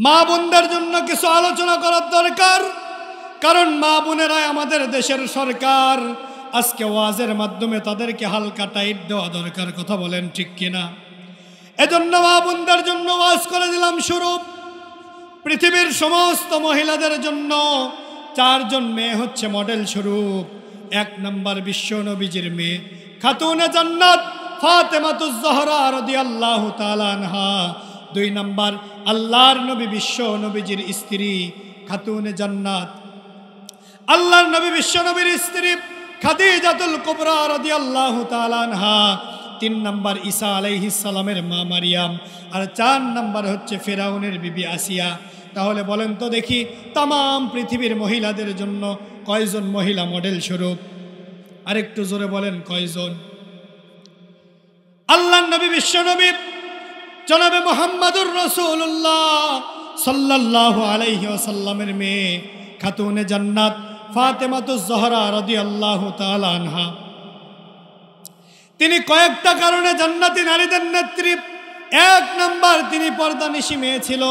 মা বোনদের জন্য কিছু আলোচনা করার দরকার, কারণ মা বোনেরাই আমাদের দেশের সরকার। আজকে ওয়াজের মাধ্যমে তাদেরকে হালকা টাইট দেওয়া দরকার, কথা বলেন ঠিক কিনা? এজন্য মা বোনদের জন্য ওয়াজ করে দিলাম শুরু। পৃথিবীর সমস্ত মহিলাদের জন্য 4 জন মেয়ে হচ্ছে মডেল স্বরূপ। 1 নম্বর বিশ্ব নবীজির মেয়ে খাতুনে জান্নাত ফাতেমাতুজ জহরা রাদিয়াল্লাহু তাআলা আনহা। 2 নম্বর আল্লাহর নবী বিশ্ব নবীজির স্ত্রী খাতুনে জান্নাত আল্লাহর নবী বিশ্ব নবীর স্ত্রী খাদিজাতুল কুবরা রাদিয়াল্লাহু তাআলা আনহা। 3 নম্বর ঈসা আলাইহিস সালামের মা মারিয়াম। আর 4 নম্বর হচ্ছে ফিরাউনের বিবি আসিয়া। তাহলে বলেন তো দেখি, তাম পৃথিবীর মহিলাদের জন্য কয়জন মহিলা মডেল স্বরূপ? আরেকটু জোরে বলেন কয়জন? আল্লাহর নবী বিশ্ব নবী জনাবে মুহাম্মদুর রাসূলুল্লাহ সাল্লাল্লাহু আলাইহি ওয়াসাল্লামের মেয়ে খাতুনে জান্নাত ফাতেমাতুজ জহরা রাদিয়াল্লাহু তাআলা আনহা। তিনি কয়েকটা কারণে জান্নাতি নারীদের নেত্রী। 1 নম্বর তিনি পর্দানিশী মেয়ে ছিল,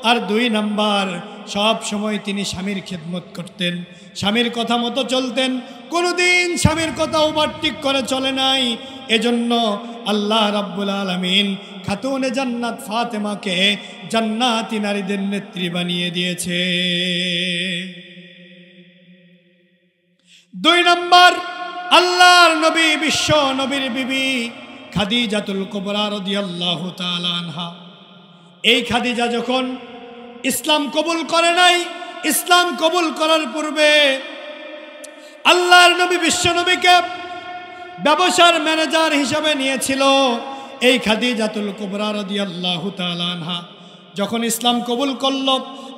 আর 2 নম্বর সব সময় তিনি স্বামীর খিদমত করতেন, স্বামীর কথা মতো চলতেন, কোনোদিন স্বামীর কথা ওভারটেক করে চলে নাই। এজন্য আল্লাহ রাব্বুল আলামিন খাতুনে জান্নাত ফাতেমাকে জান্নাতি নারীদের নেত্রী বানিয়ে দিয়েছে। 2 নম্বর আল্লাহর নবী বিশ্ব নবীর বিবি খাদিজাতুল কুবরা রাদিয়াল্লাহু তাআলা আনহা। এই খাদিজা যখন ইসলাম কবুল করে নাই, ইসলাম কবুল করার পূর্বে আল্লাহর নবী বিশ্ব নবীকে ব্যবসার ম্যানেজার হিসেবে নিয়েছিল এই খাদিজাতুল কুবরা রাদিয়াল্লাহু তাআলা আনহা। যখন ইসলাম কবুল করল,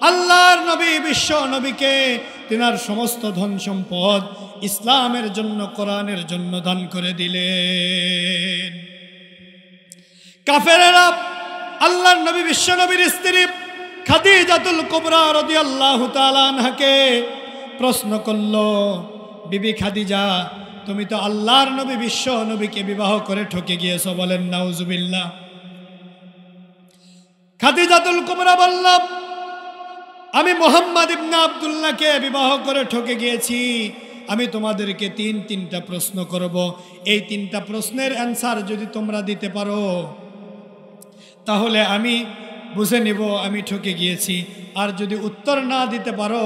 আল্লাহর নবী বিশ্ব নবীকে তিনার সমস্ত ধন সম্পদ ইসলামের জন্য, কোরআনের জন্য দান করে দিলেন। কাফেরেরা আল্লাহর নবী বিশ্ব নবীর স্ত্রী খাদিজাতুল কুবরা রাদিয়াল্লাহু তাআলা আনহাকে প্রশ্ন করল, বিবি খাদিজা, তুমি তো আল্লাহর নবী বিশ্ব নবীকে বিবাহ করে ঠকে গিয়েছো, বলেন নাউজুবিল্লাহ। খাদিজাতুল কুবরা বলল, আমি মুহাম্মদ ইবনে আব্দুল্লাহকে বিবাহ করে ঠকে গিয়েছি। আমি তোমাদেরকে 3টা প্রশ্ন করব। এই 3টা প্রশ্নের অ্যান্সার যদি তোমরা দিতে পারো তাহলে আমি বুঝে নিব আমি ঠকে গিয়েছি, আর যদি উত্তর না দিতে পারো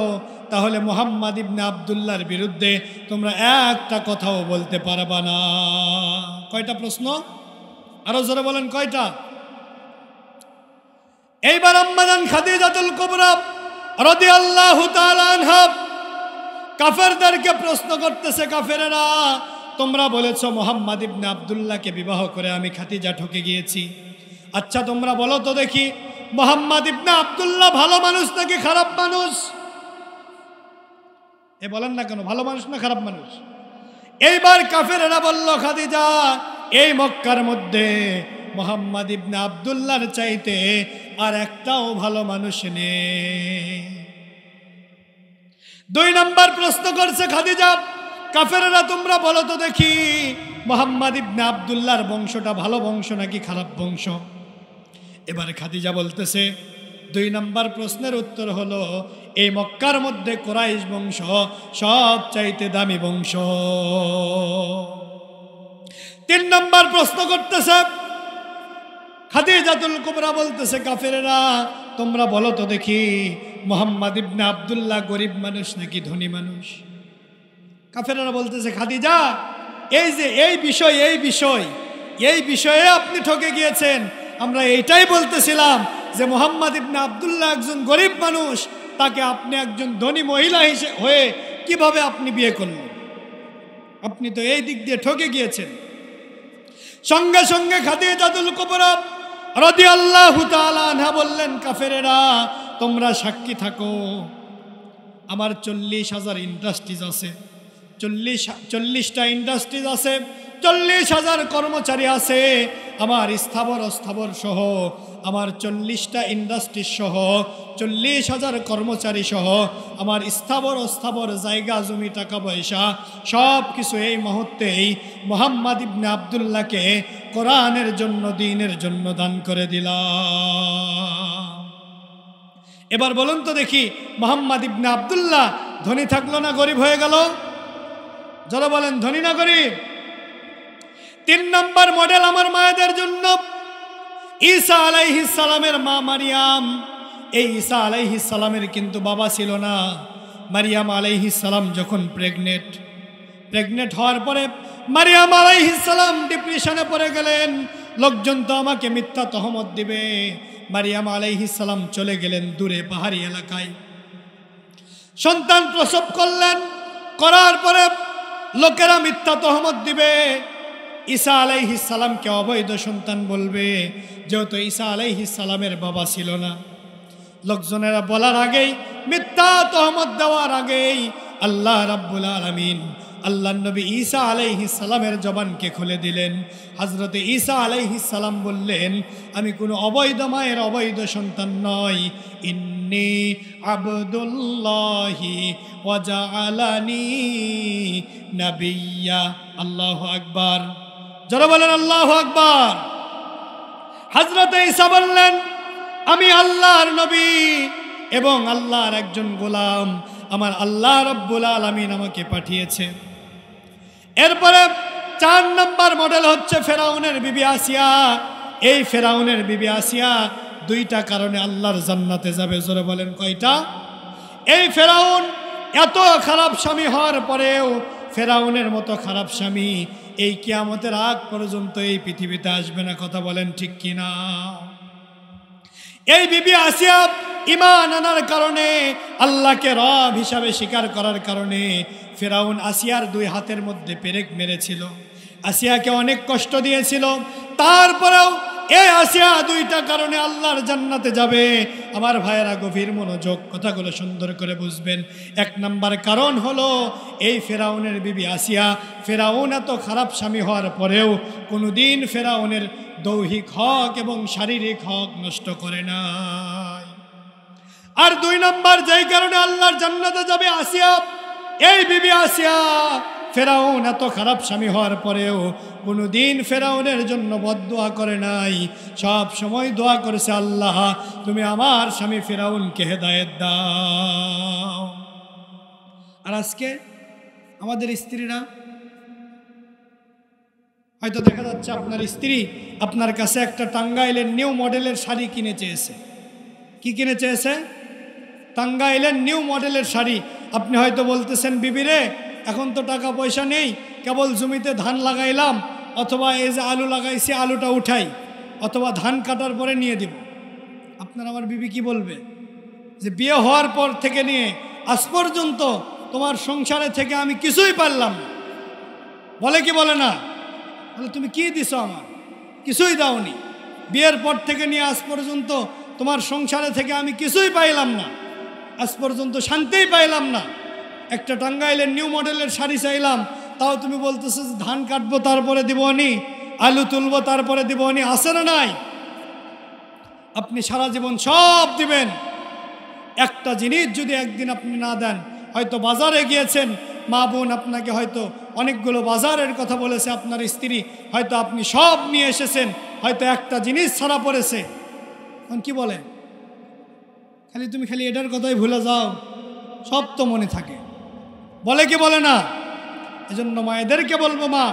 তাহলে মুহাম্মদ ইবনে আব্দুল্লাহর বিরুদ্ধে তোমরা একটা কথাও বলতে পারবা না। কয়টা প্রশ্ন? আরো জোরে বলেন কয়টা? এইবার আম্মাজান খাদিজাতুল কুবরা রাদিয়াল্লাহু তাআলা আনহা কাফেরদেরকে প্রশ্ন করতেছে, কাফেরেরা তোমরা বলেছো মুহাম্মদ ইবনে আব্দুল্লাহকে বিবাহ করে আমি খাদিজা ঠকে গিয়েছি। আচ্ছা তোমরা বলো তো দেখি, মুহাম্মদ ইবনে আব্দুল্লাহ ভালো মানুষ নাকি খারাপ মানুষ? এ বলেন না কেন, ভালো মানুষ না খারাপ মানুষ? এইবার কাফেরেরা বলল, খাদিজা, এই মক্কার মধ্যে মুহাম্মদ ইবনে আব্দুল্লাহর চাইতে আর একটাও ভালো মানুষ নেই। 2 নম্বর প্রশ্ন করছে খাদিজা, কাফেরেরা তোমরা বলো তো দেখি, মুহাম্মদ ইবনে আব্দুল্লাহর বংশটা ভালো বংশ নাকি খারাপ বংশ? এবার খাদিজা বলতেছে, 2 নম্বর প্রশ্নের উত্তর হলো এই মক্কার মধ্যে কুরাইশ বংশ সব চাইতে দামি বংশ। 3 নম্বর প্রশ্ন করতেছে খাদিজাতুল কুবরা, বলতেছে, কাফেরেরা তোমরা বলো তো দেখি, মুহাম্মদ ইবনে আব্দুল্লাহ গরিব মানুষ নাকি ধনী মানুষ? কাফেরেরা বলতেছে, খাদিজা, এই যে এই বিষয়ে আপনি ঠকে গিয়েছেন। আমরা এইটাই বলতেছিলাম যে মুহাম্মদ ইবনে আব্দুল্লাহ একজন গরিব মানুষ, তাকে আপনি একজন ধনী মহিলা হিসেবে হয়ে কিভাবে আপনি বিয়ে করলেন? আপনি তো এই দিক দিয়ে ঠকে গিয়েছেন। সঙ্গে সঙ্গে খাদিজাতুল কুবরা রাদিয়াল্লাহু তাআলা আনহা বললেন, কাফেরেরা তোমরা সাক্ষী থাকো, আমার 40,000 ইন্ডাস্ট্রিজ আছে, 40টা ইন্ডাস্ট্রিজ আছে, 40,000 কর্মচারী আছে, আমার স্থাবর অস্থাবর সহ, আমার 40টা ইন্ডাস্ট্রি সহ, 40,000 কর্মচারী সহ, আমার স্থাবর অস্থাবর জায়গা জমি টাকা পয়সা সব কিছু এই মুহূর্তেই মুহাম্মদ ইবনে আব্দুল্লাহকে কোরআনের জন্য, দ্বীনের জন্য দান করে দিলাম। এবার বলুন তো দেখি, মোহাম্মদ ইবনে আব্দুল্লাহ ধনী থাকলো না গরিব হয়ে গেল? যারা বলেন ধনী না গরিব? 3 নম্বর মডেল আমার মায়েদের জন্য, ঈসা আলাইহিস সালামের মা মারিয়াম। এই ঈসা আলাইহিস সালামের কিন্তু বাবা ছিল না। মারিয়াম আলাইহিস সালাম যখন প্রেগনেন্ট হওয়ার পরে মারিয়াম আলাইহিস সালাম ডিপ্রেশনে পড়ে গেলেন। লোকজন তো আমাকে মিথ্যা তহমত দিবে। মারিয়াম আলাইহিস সালাম চলে গেলেন দূরে পাহাড়ি এলাকায়, সন্তান প্রসব করলেন। করার পরে লোকেরা মিথ্যা তহমত দিবে, ঈসা আলাইহিস সালামকে অবৈধ সন্তান বলবে, যেহেতু ঈসা আলাইহিস সালামের বাবা ছিল না। লোকজনেরা বলার আগেই, মিথ্যা তহমত দেওয়ার আগেই আল্লাহ রাব্বুল আলামিন আল্লাহর নবী ঈসা আলাইহিস সালামের জবানকে খুলে দিলেন। হযরতে ঈসা আলাইহিস সালাম বললেন, আমি কোনো অবৈধ মায়ের অবৈধ সন্তান নই। ইন্নী আবদুল্লাহি ওয়া জাআলানি নাবিয়্যা। আল্লাহু আকবার, যারা বলেন আল্লাহু আকবার। হযরতে ঈসা বললেন, আমি আল্লাহর নবী এবং আল্লাহর একজন গোলাম, আমার আল্লাহ রাব্বুল আলামিন আমাকে পাঠিয়েছে। এরপরে 4 নম্বর মডেল হচ্ছে ফেরাউনের বিবি আসিয়া। এই ফেরাউনের বিবি আসিয়া 2টা কারণে আল্লাহর জান্নাতে যাবে। জোরে বলেন কয়টা? এই ফেরাউন এত খারাপ স্বামী হওয়ার পরেও, ফেরাউনের মতো খারাপ স্বামী এই কিয়ামতের আগ পর্যন্ত এই পৃথিবীতে আসবে না। কথা বলেন ঠিক কিনা? এই বিবি আসিয়া ঈমান আনার কারণে, আল্লাহকে রব হিসাবে স্বীকার করার কারণে ফেরাউন আসিয়ার 2 হাতের মধ্যে পেরেক মেরেছিল, আসিয়াকে অনেক কষ্ট দিয়েছিল। তারপরেও এই আসিয়া 2টা কারণে আল্লাহর জান্নাতে যাবে। আমার ভাইয়েরা গভীর মনোযোগ, কথাগুলো সুন্দর করে বুঝবেন। 1 নম্বর কারণ হলো এই ফেরাউনের বিবি আসিয়া। ফেরাউন এত খারাপ স্বামী হওয়ার পরেও কোনোদিন ফেরাউনের দৈহিক হক এবং শারীরিক হক নষ্ট করে নাই। আর 2 নম্বর যেই কারণে আল্লাহর জান্নাতে যাবে আসিয়া, এই বিবি আসিয়া ফেরাউন এত খারাপ স্বামী হওয়ার পরেও কোনোদিন ফেরাউনের জন্য বদদোয়া করে নাই। সব সময় দোয়া করেছে, আল্লাহ তুমি আমার স্বামী ফেরাউনকে হেদায়েত দাও। আর আজকে আমাদের স্ত্রীরা হয়তো দেখা যাচ্ছে আপনার স্ত্রী আপনার কাছে একটা টাঙ্গাইলের নিউ মডেলের শাড়ি কিনে চেয়েছে। কি কিনে চেয়েছে? টাঙ্গাইলের নিউ মডেলের শাড়ি। আপনি হয়তো বলতেছেন, বিবিরে এখন তো টাকা পয়সা নেই, কেবল জমিতে ধান লাগাইলাম, অথবা এই যে আলু লাগাইছি আলুটা উঠাই, অথবা ধান কাটার পরে নিয়ে দিব। আপনার আমার বিবি কি বলবে? যে বিয়ে হওয়ার পর থেকে নিয়ে আজ পর্যন্ত তোমার সংসারে থেকে আমি কিছুই পারলাম না। বলে কি বলে না? বলে তুমি কি দিছো? আমার কিছুই দাওনি। বিয়ের পর থেকে নিয়ে আজ পর্যন্ত তোমার সংসারে থেকে আমি কিছুই পাইলাম না, আজ পর্যন্ত শান্তিই পাইলাম না। একটা টাঙ্গাইলের নিউ মডেলের শাড়ি চাইলাম, তাও তুমি বলতেছো ধান কাটবো তারপরে দিবনি, আলু তুলবো তারপরে দিবনি। আছে না নাই? আপনি সারা জীবন সব দিবেন, একটা জিনিস যদি একদিন আপনি না দেন, হয়তো বাজারে গিয়েছেন, মা বোন আপনাকে হয়তো অনেকগুলো বাজারের কথা বলেছে, আপনার স্ত্রী হয়তো আপনি সব নিয়ে এসেছেন, হয়তো একটা জিনিস ছাড়া পড়েছে। এখন কি বলে? তুমি খালি এটার কথাই ভুলে যাও, সব তো মনে থাকে। বলে কি বলে না? এজন্য মায়েদেরকে বলবো, মা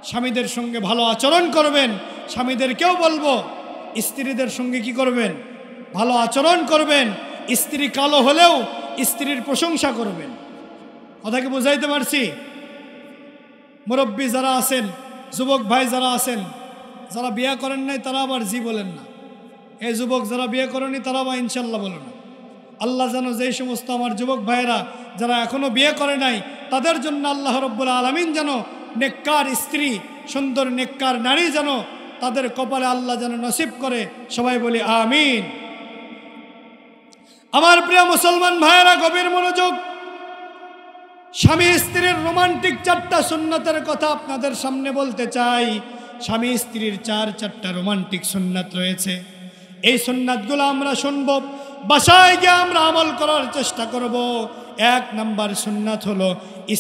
স্বামীদের সঙ্গে ভালো আচরণ করবেন। স্বামীদেরকেও বলবো স্ত্রীদের সঙ্গে কি করবেন? ভালো আচরণ করবেন। স্ত্রী কালো হলেও স্ত্রীর প্রশংসা করবেন। কথা কি বুঝাইতে পারছি? মুরব্বী যারা আছেন, যুবক ভাই যারা আছেন, যারা বিয়ে করেন নাই তারা আবার জি বলেন না। এই যুবক যারা বিয়ে করেনি তারা আবার ইনশাল্লাহ বলো না। আল্লাহ যেন যেই সমস্ত আমার যুবক ভাইয়েরা যারা এখনো বিয়ে করে নাই তাদের জন্য আল্লাহ রব্বুল আলামিন যেন নেককার স্ত্রী, সুন্দর নেককার নারী যেন তাদের কপালে আল্লাহ যেন নসিব করে। সবাই বলি আমিন। আমার প্রিয় মুসলমান ভাইয়েরা গভীর মনোযোগ। স্বামী স্ত্রীর রোমান্টিক 4টা সুন্নতের কথা আপনাদের সামনে বলতে চাই। স্বামী স্ত্রীর 4টা রোমান্টিক সুন্নাত রয়েছে। এই সুন্নাতগুলো আমরা শুনব, বাসায় গিয়ে আমরা আমল করার চেষ্টা করব। 1 নাম্বার সুন্নাত হলো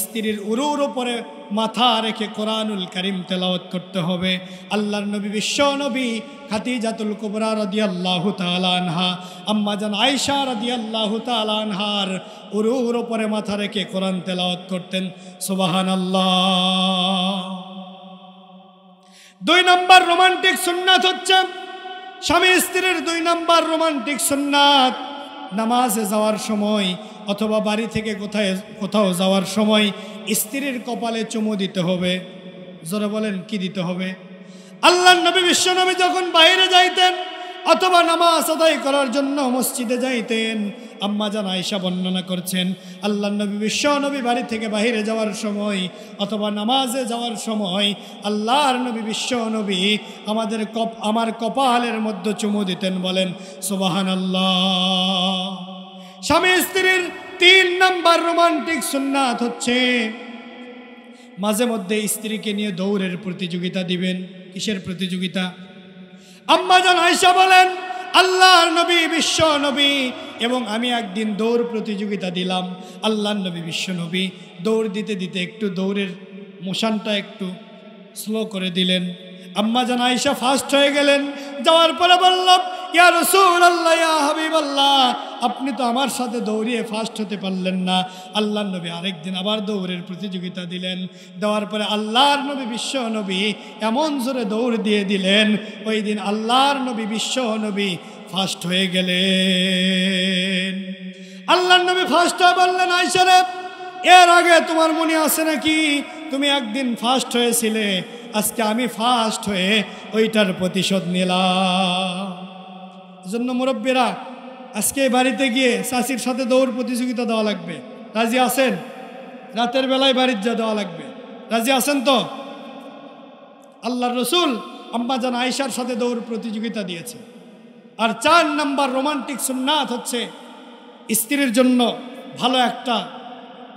স্ত্রীর উরুর উপরে মাথা রেখে কোরআনুল কারীম তেলাওয়াত করতে হবে। আল্লাহর নবী বিশ্ব নবী খাদিজাতুল কুবরা রাদিয়াল্লাহু তাআলা আনহা, আম্মা জান আয়েশা রাদিয়াল্লাহু তাআলা আনহার উরুর উপরে মাথা রেখে কোরআন তেলাওয়াত করতেন। সুবহানাল্লাহ। 2 নম্বর রোমান্টিক সুন্নাত হচ্ছে, স্বামী স্ত্রীর 2 নম্বর রোমান্টিক সুন্নাত, নামাজে যাওয়ার সময় অথবা বাড়ি থেকে কোথাও যাওয়ার সময় স্ত্রীর কপালে চুমু দিতে হবে। জোরে বলেন, কি দিতে হবে? আল্লাহর নবী বিশ্বনবী যখন বাইরে যাইতেন অথবা নামাজ আদায় করার জন্য মসজিদে যাইতেন, আম্মা জান আয়েশা বর্ণনা করছেন, আল্লাহর নবী বিশ্বনবী বাড়ি থেকে বাইরে যাওয়ার সময় অথবা নামাজে যাওয়ার সময় আল্লাহর নবী বিশ্বনবী আমার কপালের মধ্যে চুমু দিতেন। বলেন সুবহানাল্লাহ। স্বামী স্ত্রীর 3 নম্বর রোমান্টিক সুন্নাত হচ্ছে, মাঝে মধ্যে স্ত্রীকে নিয়ে দৌড়ের প্রতিযোগিতা দিবেন। কিসের প্রতিযোগিতা? আম্মা জান আয়েশা বলেন, আল্লাহর নবী বিশ্ব নবী এবং আমি একদিন দৌড় প্রতিযোগিতা দিলাম। আল্লাহর নবী বিশ্ব নবী দৌড় দিতে দিতে একটু দৌড়ের মোশনটা একটু স্লো করে দিলেন। আম্মা জান আয়েশা ফাস্ট হয়ে গেলেন। যাওয়ার পরে বললাম, ইয়া রাসূলুল্লাহ, ইয়া হাবিবাল্লাহ, আপনি তো আমার সাথে দৌড়িয়ে ফাস্ট হতে পারলেন না। আল্লাহর নবী আরেকদিন আবার দৌড়ের প্রতিযোগিতা দিলেন। দেওয়ার পরে আল্লাহর নবী বিশ্ব নবী এমন জোরে দৌড় দিয়ে দিলেন, ওই দিন আল্লাহর নবী বিশ্ব নবী ফাস্ট হয়ে গেলেন। আল্লাহর নবী ফাস্ট হয়ে বললেন, আয়েশা রে, এর আগে তোমার মনে আছে নাকি তুমি একদিন ফাস্ট হয়েছিলে? আজকে আমি ফাস্ট হয়ে ওইটার প্রতিশোধ নিলাম। জন্য মুরব্বীরা, আজকে বাড়িতে গিয়ে চাচির সাথে দৌড় প্রতিযোগিতা দেওয়া লাগবে। রাজি আছেন? রাতের বেলায় বাড়ির যা দেওয়া লাগবে। রাজি আছেন তো? আল্লাহর রসুল আম্মা জান আয়েশার সাথে দৌড় প্রতিযোগিতা দিয়েছে। আর 4 নম্বর রোমান্টিক সুন্নাত হচ্ছে, স্ত্রীর জন্য ভালো একটা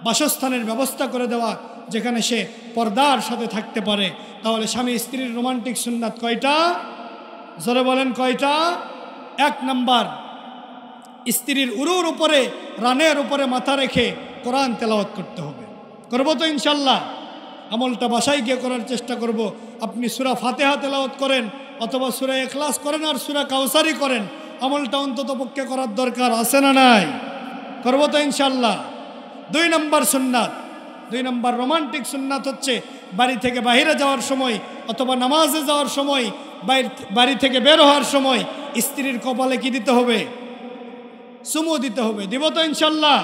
বাসস্থানের ব্যবস্থা করে দেওয়া, যেখানে সে পর্দার সাথে থাকতে পারে। তাহলে স্বামী স্ত্রীর রোমান্টিক সুন্নাত কয়টা? জোরে বলেন, কয়টা? 1 নম্বর, স্ত্রীর উরুর উপরে, রানের উপরে মাথা রেখে কোরআন তেলাওয়াত করতে হবে। করবো তো ইনশাল্লাহ? আমলটা বাসায় গিয়ে করার চেষ্টা করব। আপনি সূরা ফাতিহা তেলাওয়াত করেন অথবা সূরা ইখলাস করেন আর সূরা কাউসারি করেন, আমলটা অন্তত পক্ষে করার দরকার আছে না নাই? করবো তো ইনশাল্লাহ? 2 নম্বর সুন্নাত, 2 নম্বর রোমান্টিক সুন্নাত হচ্ছে, বাড়ি থেকে বাইরে যাওয়ার সময় অথবা নামাজে যাওয়ার সময়, বাড়ি থেকে বের হওয়ার সময় স্ত্রীর কপালে কি দিতে হবে? চুমু দিতে হবে। দিব তো ইনশাল্লাহ?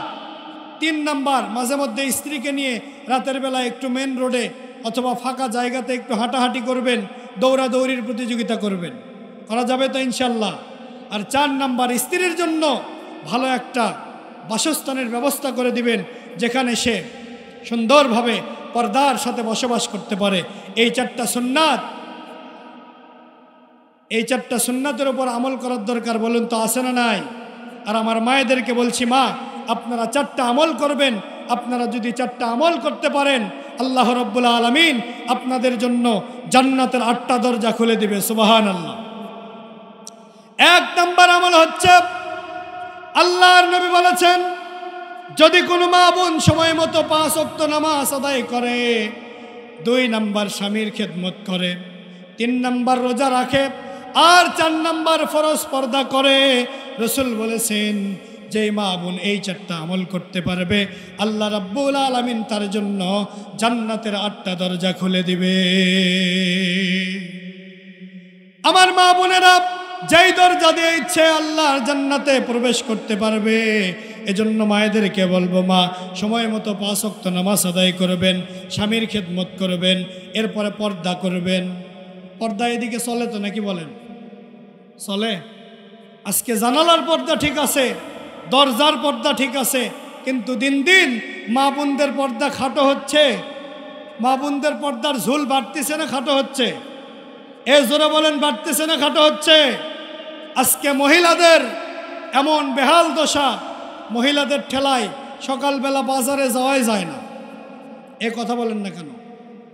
3 নম্বর, মাঝে মধ্যে স্ত্রীকে নিয়ে রাতের বেলা একটু মেন রোডে অথবা ফাঁকা জায়গাতে একটু হাঁটাহাঁটি করবেন, দৌড়াদৌড়ির প্রতিযোগিতা করবেন। করা যাবে তো ইনশাল্লাহ? আর 4 নম্বর, স্ত্রীর জন্য ভালো একটা বাসস্থানের ব্যবস্থা করে দিবেন, যেখানে সে সুন্দরভাবে পর্দার সাথে বসবাস করতে পারে। এই 4টা সুন্নাত, এই 4টা সুন্নাতের উপর আমল করার দরকার। বলুন তো, আছে না নাই? আর আমার মায়েদেরকে বলছি, মা, আপনারা 4টা আমল করবেন। আপনারা যদি 4টা আমল করতে পারেন, আল্লাহ রাব্বুল আলামিন আপনাদের জন্য জান্নাতের 8টা দরজা খুলে দিবে। সুবহানাল্লাহ। 1 নম্বর আমল হচ্ছে, আল্লাহর নবী বলেছেন, যদি কোনো মা বোন সময় মতো 5 ওয়াক্ত নামাজ আদায় করে, 2 নম্বর স্বামীর খেদমত করে, 3 নম্বর রোজা রাখে, আর 4 নম্বর ফরজ পর্দা করে, রাসূল বলেছেন, যে মা বোন এই 4টা আমল করতে পারবে, আল্লাহ রাব্বুল আলামিন তার জন্য জান্নাতের 8টা দরজা খুলে দিবে। আমার মা বোনেরা, যেই দরজা দিয়ে ইচ্ছে আল্লাহর জান্নাতে প্রবেশ করতে পারবে। এজন্য মায়েদেরকে বলবো, মা, সময় মতো 5 ওয়াক্ত নামাজ আদায় করবেন, স্বামীর খেদমত করবেন, এরপরে পর্দা করবেন। পর্দা এদিকে চলে তো নাকি? বলেন, চলে? আজকে জানালার পর্দা ঠিক আছে, দরজার পর্দা ঠিক আছে, কিন্তু দিন দিন মা বোনদের পর্দা খাটো হচ্ছে। মা বোনদের পর্দার ঝুল বাড়তেছে না খাটো হচ্ছে? এ জোরে বলেন, বাড়তেছে না খাটো হচ্ছে? আজকে মহিলাদের এমন বেহাল দশা, মহিলাদের ঠেলায় সকালবেলা বাজারে যাওয়াই যায় না। এ কথা বলেন না কেন?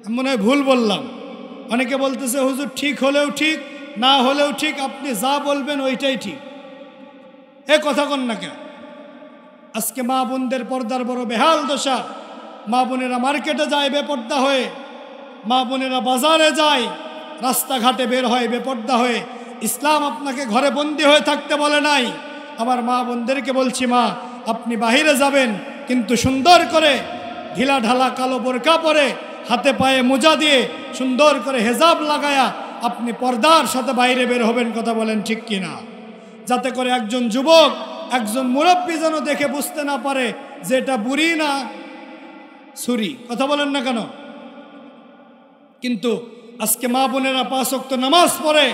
আমি মনে হয় ভুল বললাম। অনেকে বলতেছে, হুজুর, ঠিক হলেও ঠিক, না হলেও ঠিক, আপনি যা বলবেন ওইটাই ঠিক। এ কথা কন না কেন? আজকে মা বোনদের পর্দার বড় বেহাল দশা। মা বোনেরা মার্কেটে যায় বেপর্দা হয়ে, মা বোনেরা বাজারে যায়, রাস্তাঘাটে বের হয় বেপর্দা হয়ে। ইসলাম আপনাকে ঘরে বন্দি হয়ে থাকতে বলে নাই। আমার মা বোনদেরকে বলছি, মা আপনি বাহিরে যাবেন কিন্তু সুন্দর করে ঢিলা ঢালা কালো বোরকা পরে, হাতে পায়ে মোজা দিয়ে, সুন্দর করে হেজাব লাগায়া আপনি পর্দার সাথে বাইরে বের হবেন। কথা বলেন ঠিক কিনা? যাতে করে একজন যুবক, একজন মুরব্বী যেন দেখে বুঝতে না পারে যে এটা বুড়ি না ছুরি। কথা বলেন না কেন? কিন্তু আজকে মা বোনেরা 5 ওয়াক্ত নামাজ পড়ে,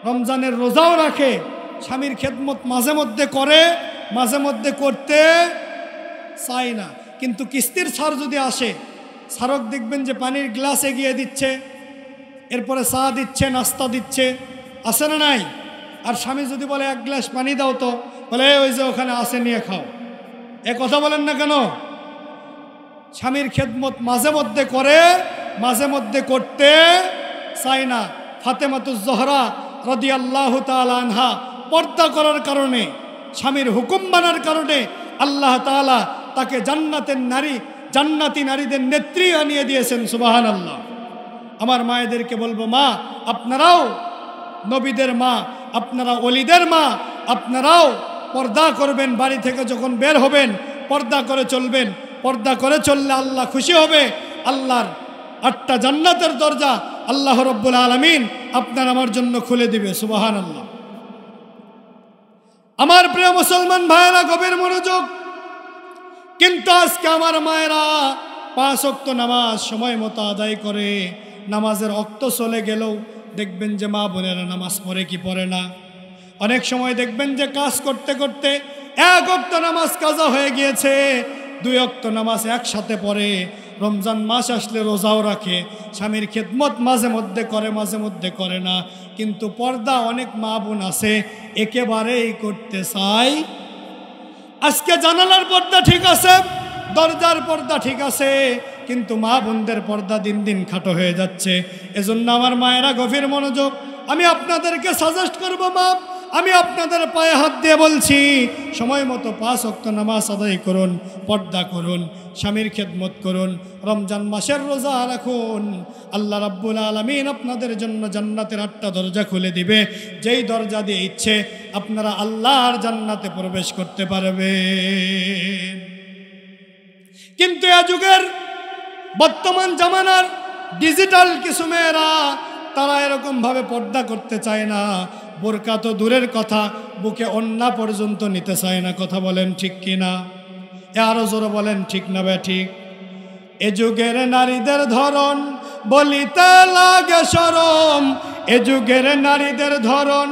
রমজানের রোজাও রাখে, স্বামীর খেদমত মাঝে মধ্যে করে, মাঝে মধ্যে করতে চায় না। কিন্তু কিস্তির ছাড় যদি আসে, ছাড়ক দেখবেন যে পানির গ্লাস এগিয়ে দিচ্ছে, এরপরে চা দিচ্ছে, নাস্তা দিচ্ছে, আসে না নাই? আর স্বামী যদি বলে 1 গ্লাস পানি দাও, তো বলে ওই যে ওখানে আসে নিয়ে খাও। এ কথা বলেন না কেন? স্বামীর খেদমত মাঝে মধ্যে করে, মাঝে মধ্যে করতে চায় না। ফাতেমাতুজ জোহরা রাদিয়াল্লাহু তাআলা আনহা পর্দা করার কারণে, স্বামীর হুকুম মানার কারণে আল্লাহ তাআলা তাকে জান্নাতের নারী, জান্নাতি নারীদের নেত্রী আনিয়ে দিয়েছেন। সুবহানাল্লাহ। আমার মায়েদেরকে বলবো, মা আপনারাও নবীদের মা, আপনারা ওলিদের মা, আপনারাও পর্দা করবেন। বাড়ি থেকে যখন বের হবেন পর্দা করে চলবেন। পর্দা করে চললে আল্লাহ খুশি হবে। আল্লাহর 8টা জান্নাতের দরজা আল্লাহ রব্বুল আলামিন আপনার আমার জন্য খুলে দিবে। সুবহানাল্লাহ। আমার প্রিয় মুসলমান ভাইয়েরা, গভীর মনোযোগ। কিন্তু আজকে আমার মায়েরা 5 ওয়াক্ত নামাজ সময় মতো আদায় করে, নামাজের ওয়াক্ত চলে গেলেও দেখবেন যে মা বোনেরা নামাজ পড়ে কি পড়ে না। অনেক সময় দেখবেন যে কাজ করতে করতে 1 ওয়াক্ত নামাজ কাজা হয়ে গিয়েছে, 2 ওয়াক্ত নামাজ একসাথে পড়ে। রমজান মাস আসলে রোজাও রাখে, স্বামীর খেদমত মাঝে মধ্যে করে, মাঝে মধ্যে করে না। কিন্তু পর্দা অনেক মা বোন আছে একেবারেই করতে চায়। আজকে জানালার পর্দা ঠিক আছে, দরজার পর্দা ঠিক আছে, কিন্তু মা বোনদের পর্দা দিন দিন খাটো হয়ে যাচ্ছে। এজন্য আমার মায়েরা গভীর মনোযোগ। আমি আপনাদেরকে সাজেস্ট করব, মা আমি আপনাদের পায়ে হাত দিয়ে বলছি, সময় মতো 5 ওয়াক্ত নামাজ আদায় করুন, পর্দা করুন, স্বামীর খেদমত করুন, রমজান মাসের রোজা রাখুন। আল্লাহ রাব্বুল আলামিন আপনাদের জন্য জান্নাতের 8টা দরজা খুলে দিবে, যেই দরজা দিয়ে ইচ্ছে আপনারা আল্লাহর জান্নাতে প্রবেশ করতে পারবেন। কিন্তু এ যুগের বর্তমান জামানার ডিজিটাল কিছু মেয়েরা, তারা এরকমভাবে পর্দা করতে চায় না। বোরকা তো দূরের কথা, বুকে ওন্না পর্যন্ত নিতে চায় না। কথা বলেন ঠিক কিনা? আরো জোরে বলেন ঠিক না বে ঠিক? এ যুগের নারীদের ধরন বলিতে লাগে শরম, এ যুগের নারীদের ধরন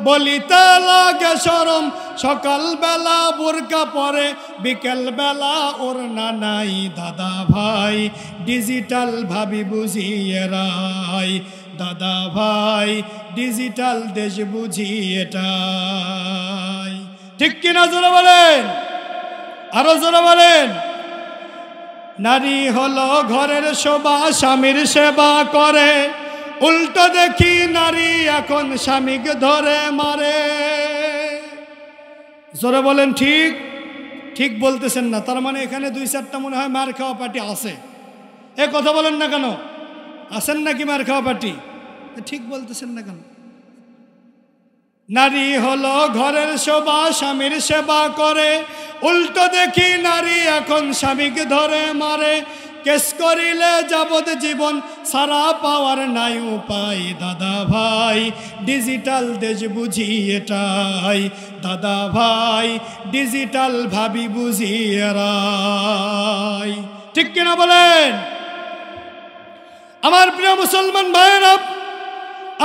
বলিতে লাগে শরম। সকালবেলা বোরকা পরে, বিকেল বেলা ওড়না নাই। দাদা ভাই ডিজিটাল ভাবি বুঝি এরাই, দাদা ভাই ডিজিটাল দেশ বুঝি এটাই। ঠিক কিনা? জোরে বলেন, আরো জোরে বলেন। নারী হলো ঘরের শোভা, স্বামীর সেবা করে, উল্টো দেখি নারী এখন স্বামীকে ধরে মারে। জোরে বলেন ঠিক? ঠিক বলতেছেন না? তার মানে এখানে 2-4টা মনে হয় মার খাওয়া পার্টি আছে। এ কথা বলেন না কেন? আছেন নাকি মার খাওয়া পার্টি? ঠিক বলতেছেন না কেন? নারী হলো ঘরের শোভা, স্বামীর সেবা করে, উল্টো দেখি নারী এখন স্বামীকে ধরে মারে। কেস করিলে যাবত জীবন, সারা পাওয়ার নাই উপায়। দাদা ভাই ডিজিটাল দেশ বুঝি এটাই, দাদা ভাই ডিজিটাল ভাবি বুঝি এরাই। ঠিক কিনা বলেন? আমার প্রিয় মুসলমান ভাইয়েরা,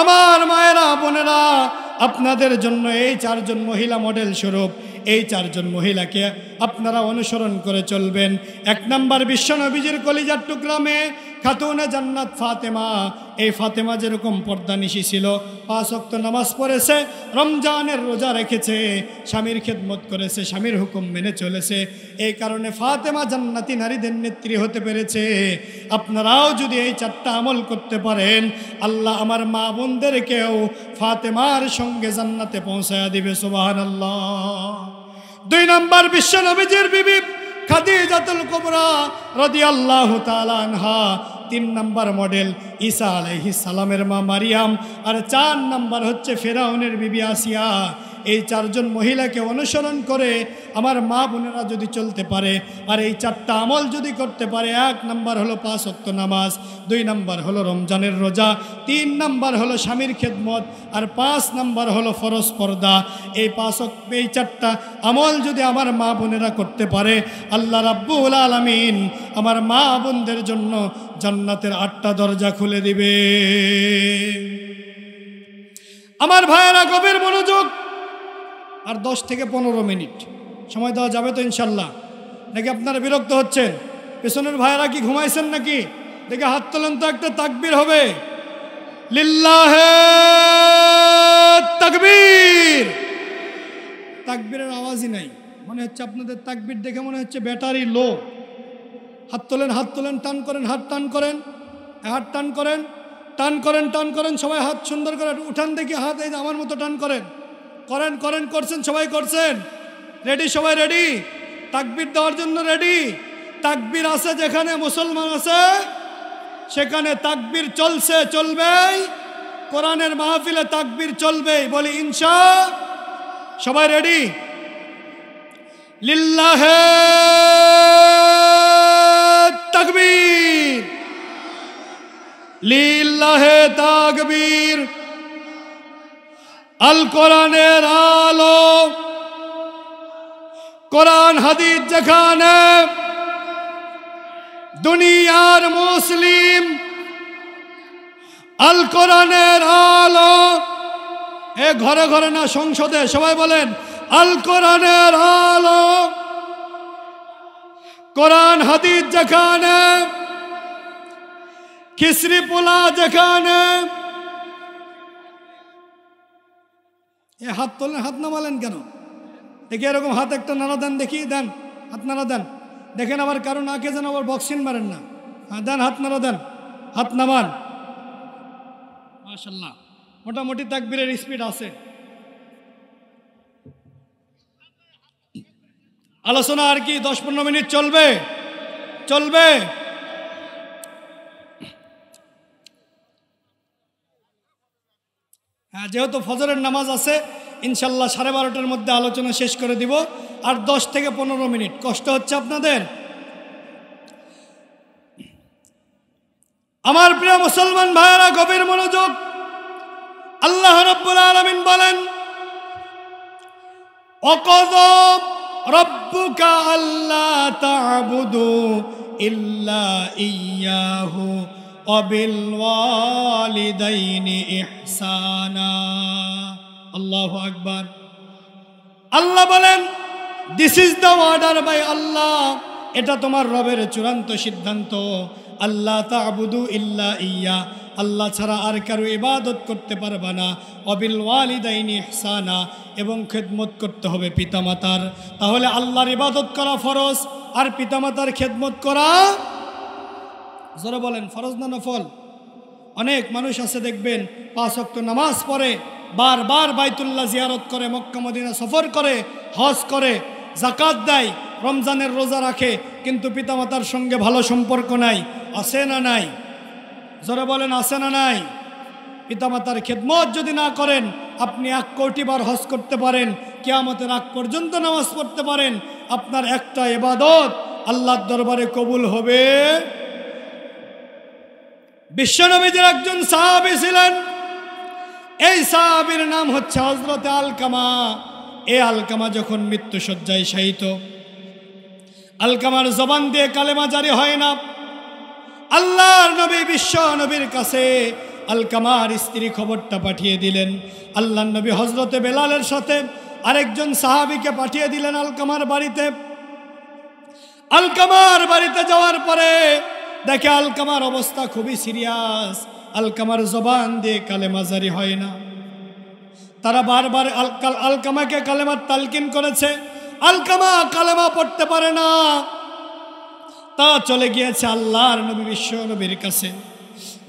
আমার মায়েরা, বোনেরা, আপনাদের জন্য এই 4 জন মহিলা মডেল স্বরূপ। এই 4 জন মহিলাকে আপনারা অনুসরণ করে চলবেন। 1 নম্বর বিশ্বনবীজির কলিজার টুকরা মেয়ে খাতুনে জান্নাত ফাতেমা। এই ফাতেমা যেরকম পর্দানিশী ছিল, 5 ওয়াক্ত নামাজ পড়েছে, রমজানের রোজা রেখেছে, স্বামীর খেদমত করেছে, স্বামীর হুকুম মেনে চলেছে। এই কারণে ফাতেমা জান্নাতি নারীদের নেত্রী হতে পেরেছে। আপনারাও যদি এই 4টা আমল করতে পারেন, আল্লাহ আমার মা বোনদেরকেও ফাতেমার সঙ্গে জান্নাতে পৌঁছায়া দিবে। সুবহানাল্লাহ। 2 নম্বর বিশ্বনবীজির বিবি খাদিজাতুল কুবরা রাদিয়াল্লাহু তাআলা আনহা, 3 নম্বর মডেল ঈসা আলাইহিস সালামের মা মারিয়াম, আর 4 নম্বর হচ্ছে ফেরাউনের বিবি আসিয়া। এই 4 জন মহিলাকে অনুসরণ করে আমার মা বোনেরা যদি চলতে পারে আর এই 4টা আমল যদি করতে পারে, 1 নম্বর হলো 5 ওয়াক্ত নামাজ, 2 নম্বর হলো রমজানের রোজা, 3 নম্বর হলো স্বামীর খেদমত, আর 5 নম্বর হলো ফরজ পর্দা। এই 4টা আমল যদি আমার মা বোনেরা করতে পারে, আল্লাহ রাব্বুল আলামিন আমার মা বোনদের জন্য জান্নাতের 8টা দরজা খুলে দিবে। আমার ভাইয়েরা গভীর মনোযোগ। আর 10 থেকে 15 মিনিট সময় দেওয়া যাবে তো ইনশাল্লাহ? নাকি আপনারা বিরক্ত হচ্ছেন? পেছনের ভাইয়েরা কি ঘুমাইছেন নাকি? দেখে হাত তোলেন তো, একটা তাকবীর হবে। লিল্লাহে তাকবীর। তাকবীরের আওয়াজই নাই, মনে হচ্ছে আপনাদের তাকবীর দেখে মনে হচ্ছে ব্যাটারি লো। হাত তোলেন, হাত তোলেন, টান করেন, হাত টান করেন, হাত টান করেন, টান করেন, টান করেন, সবাই হাত সুন্দর করে উঠান দেখি হাত, এই আমার মতো টান করেন, করেন করেন, করছেন, সবাই করছেন। রেডি? সবাই রেডি? তাকবীর দেওয়ার জন্য রেডি? তাকবীর আছে যেখানে মুসলমান আছে সেখানে তাকবীর চলছে, চলবেই। কোরআনের মাহফিলে তাকবীর চলবেই, বলি ইনশা। সবাই রেডি? লিল্লাহে তাকবীর, লিল্লাহে তাকবীর। আল কোরআনের আলো, কোরআন হাদিস যেখানে দুনিয়ার মুসলিম, আল কোরআনের আলো। এ ঘরে ঘরে না, সংসদে সবাই বলেন আল কোরআনের আলো। কোরআন হাদিস যেখানে, খিচড়ি পোলা যেখানে। এ হাত তোলেন, হাত নামালেন কেন? দেখি এরকম হাত একটা নাড়া দেন, দেখি, দেন, হাত নাড়া দেন, দেখেন আবার কারণ আগে যেন আবার বক্সিন মারেন না। হ্যাঁ দেন, হাত নাড়া দেন, হাত নামান। মাশাআল্লাহ, মোটামুটি তাকবীরের স্পিড আছে। আলোচনা আর কি 10-15 মিনিট চলবে? চলবে। হ্যাঁ, যেহেতু ফজরের নামাজ আছে, ইনশাল্লাহ 12:30টার মধ্যে আলোচনা শেষ করে দিব। আর 10 থেকে 15 মিনিট। কষ্ট হচ্ছে আপনাদের? আমার প্রিয় মুসলমান ভাইয়েরা গভীর মনোযোগ। আল্লাহ রাব্বুল আলামিন বলেন, ওয়াকাযা রাব্বুকা আল্লা তা'বুদু ইল্লা ইয়্যাহু ওয়া বিল ওয়ালিদাইনি ইহসানা। আল্লাহু আকবার। আল্লাহ বলেন, this is the order by আল্লাহ। এটা তোমার রবের চূড়ান্ত সিদ্ধান্ত। আল্লাহ তা'বুদু ইল্লা ইয়্যা, আল্লাহ ছাড়া আর কারো ইবাদত করতে পারবা না। অবিল ওয়ালিদাইনি ইহসানা, এবং খেদমত করতে হবে পিতামাতার। তাহলে আল্লাহর ইবাদত করা ফরজ, আর পিতামাতার খেদমত করা, জোরে বলেন, ফরজ না নফল? অনেক মানুষ আছে দেখবেন 5 ওয়াক্ত নামাজ পড়ে, বারবার বাইতুল্লাহ জিয়ারত করে, মক্কা মদিনা সফর করে, হজ করে, যাকাত দেয়, রমজানের রোজা রাখে, কিন্তু পিতামাতার সঙ্গে ভালো সম্পর্ক নাই। আছে না নাই? জোরে বলেন, আছে না নাই? পিতামাতার খেদমত যদি না করেন, আপনি 1 কোটি বার হজ করতে পারেন, কিয়ামতের আগ পর্যন্ত নামাজ পড়তে পারেন, আপনার একটা ইবাদত আল্লাহর দরবারে কবুল হবে। বিশ্বনবীর একজন সাহাবী ছিলেন, এই সাহাবীর নাম হচ্ছে হযরত আলকামা। এই আলকামা যখন মৃত্যুশয্যায় শায়িত, আলকামার জবান দিয়ে কালেমা জারি হয় না। আল্লাহর নবী বিশ্ব নবীর কাছে আলকামার স্ত্রী খবরটা পাঠিয়ে দিলেন। আল্লাহর নবী হযরতে বেলালের সাথে আরেকজন সাহাবীকে পাঠিয়ে দিলেন আলকামার বাড়িতে। আলকামার বাড়িতে যাওয়ার পরে দেখে আলকামার অবস্থা খুবই সিরিয়াস। আলকামার জবান দিয়ে কালেমা জারি হয় না। তারা বারবার আলকামাকে কালেমার তালকিন করেছে, আলকামা কালেমা পড়তে পারে না। তা চলে গিয়েছে আল্লাহর নবী বিশ্ব নবীর কাছে।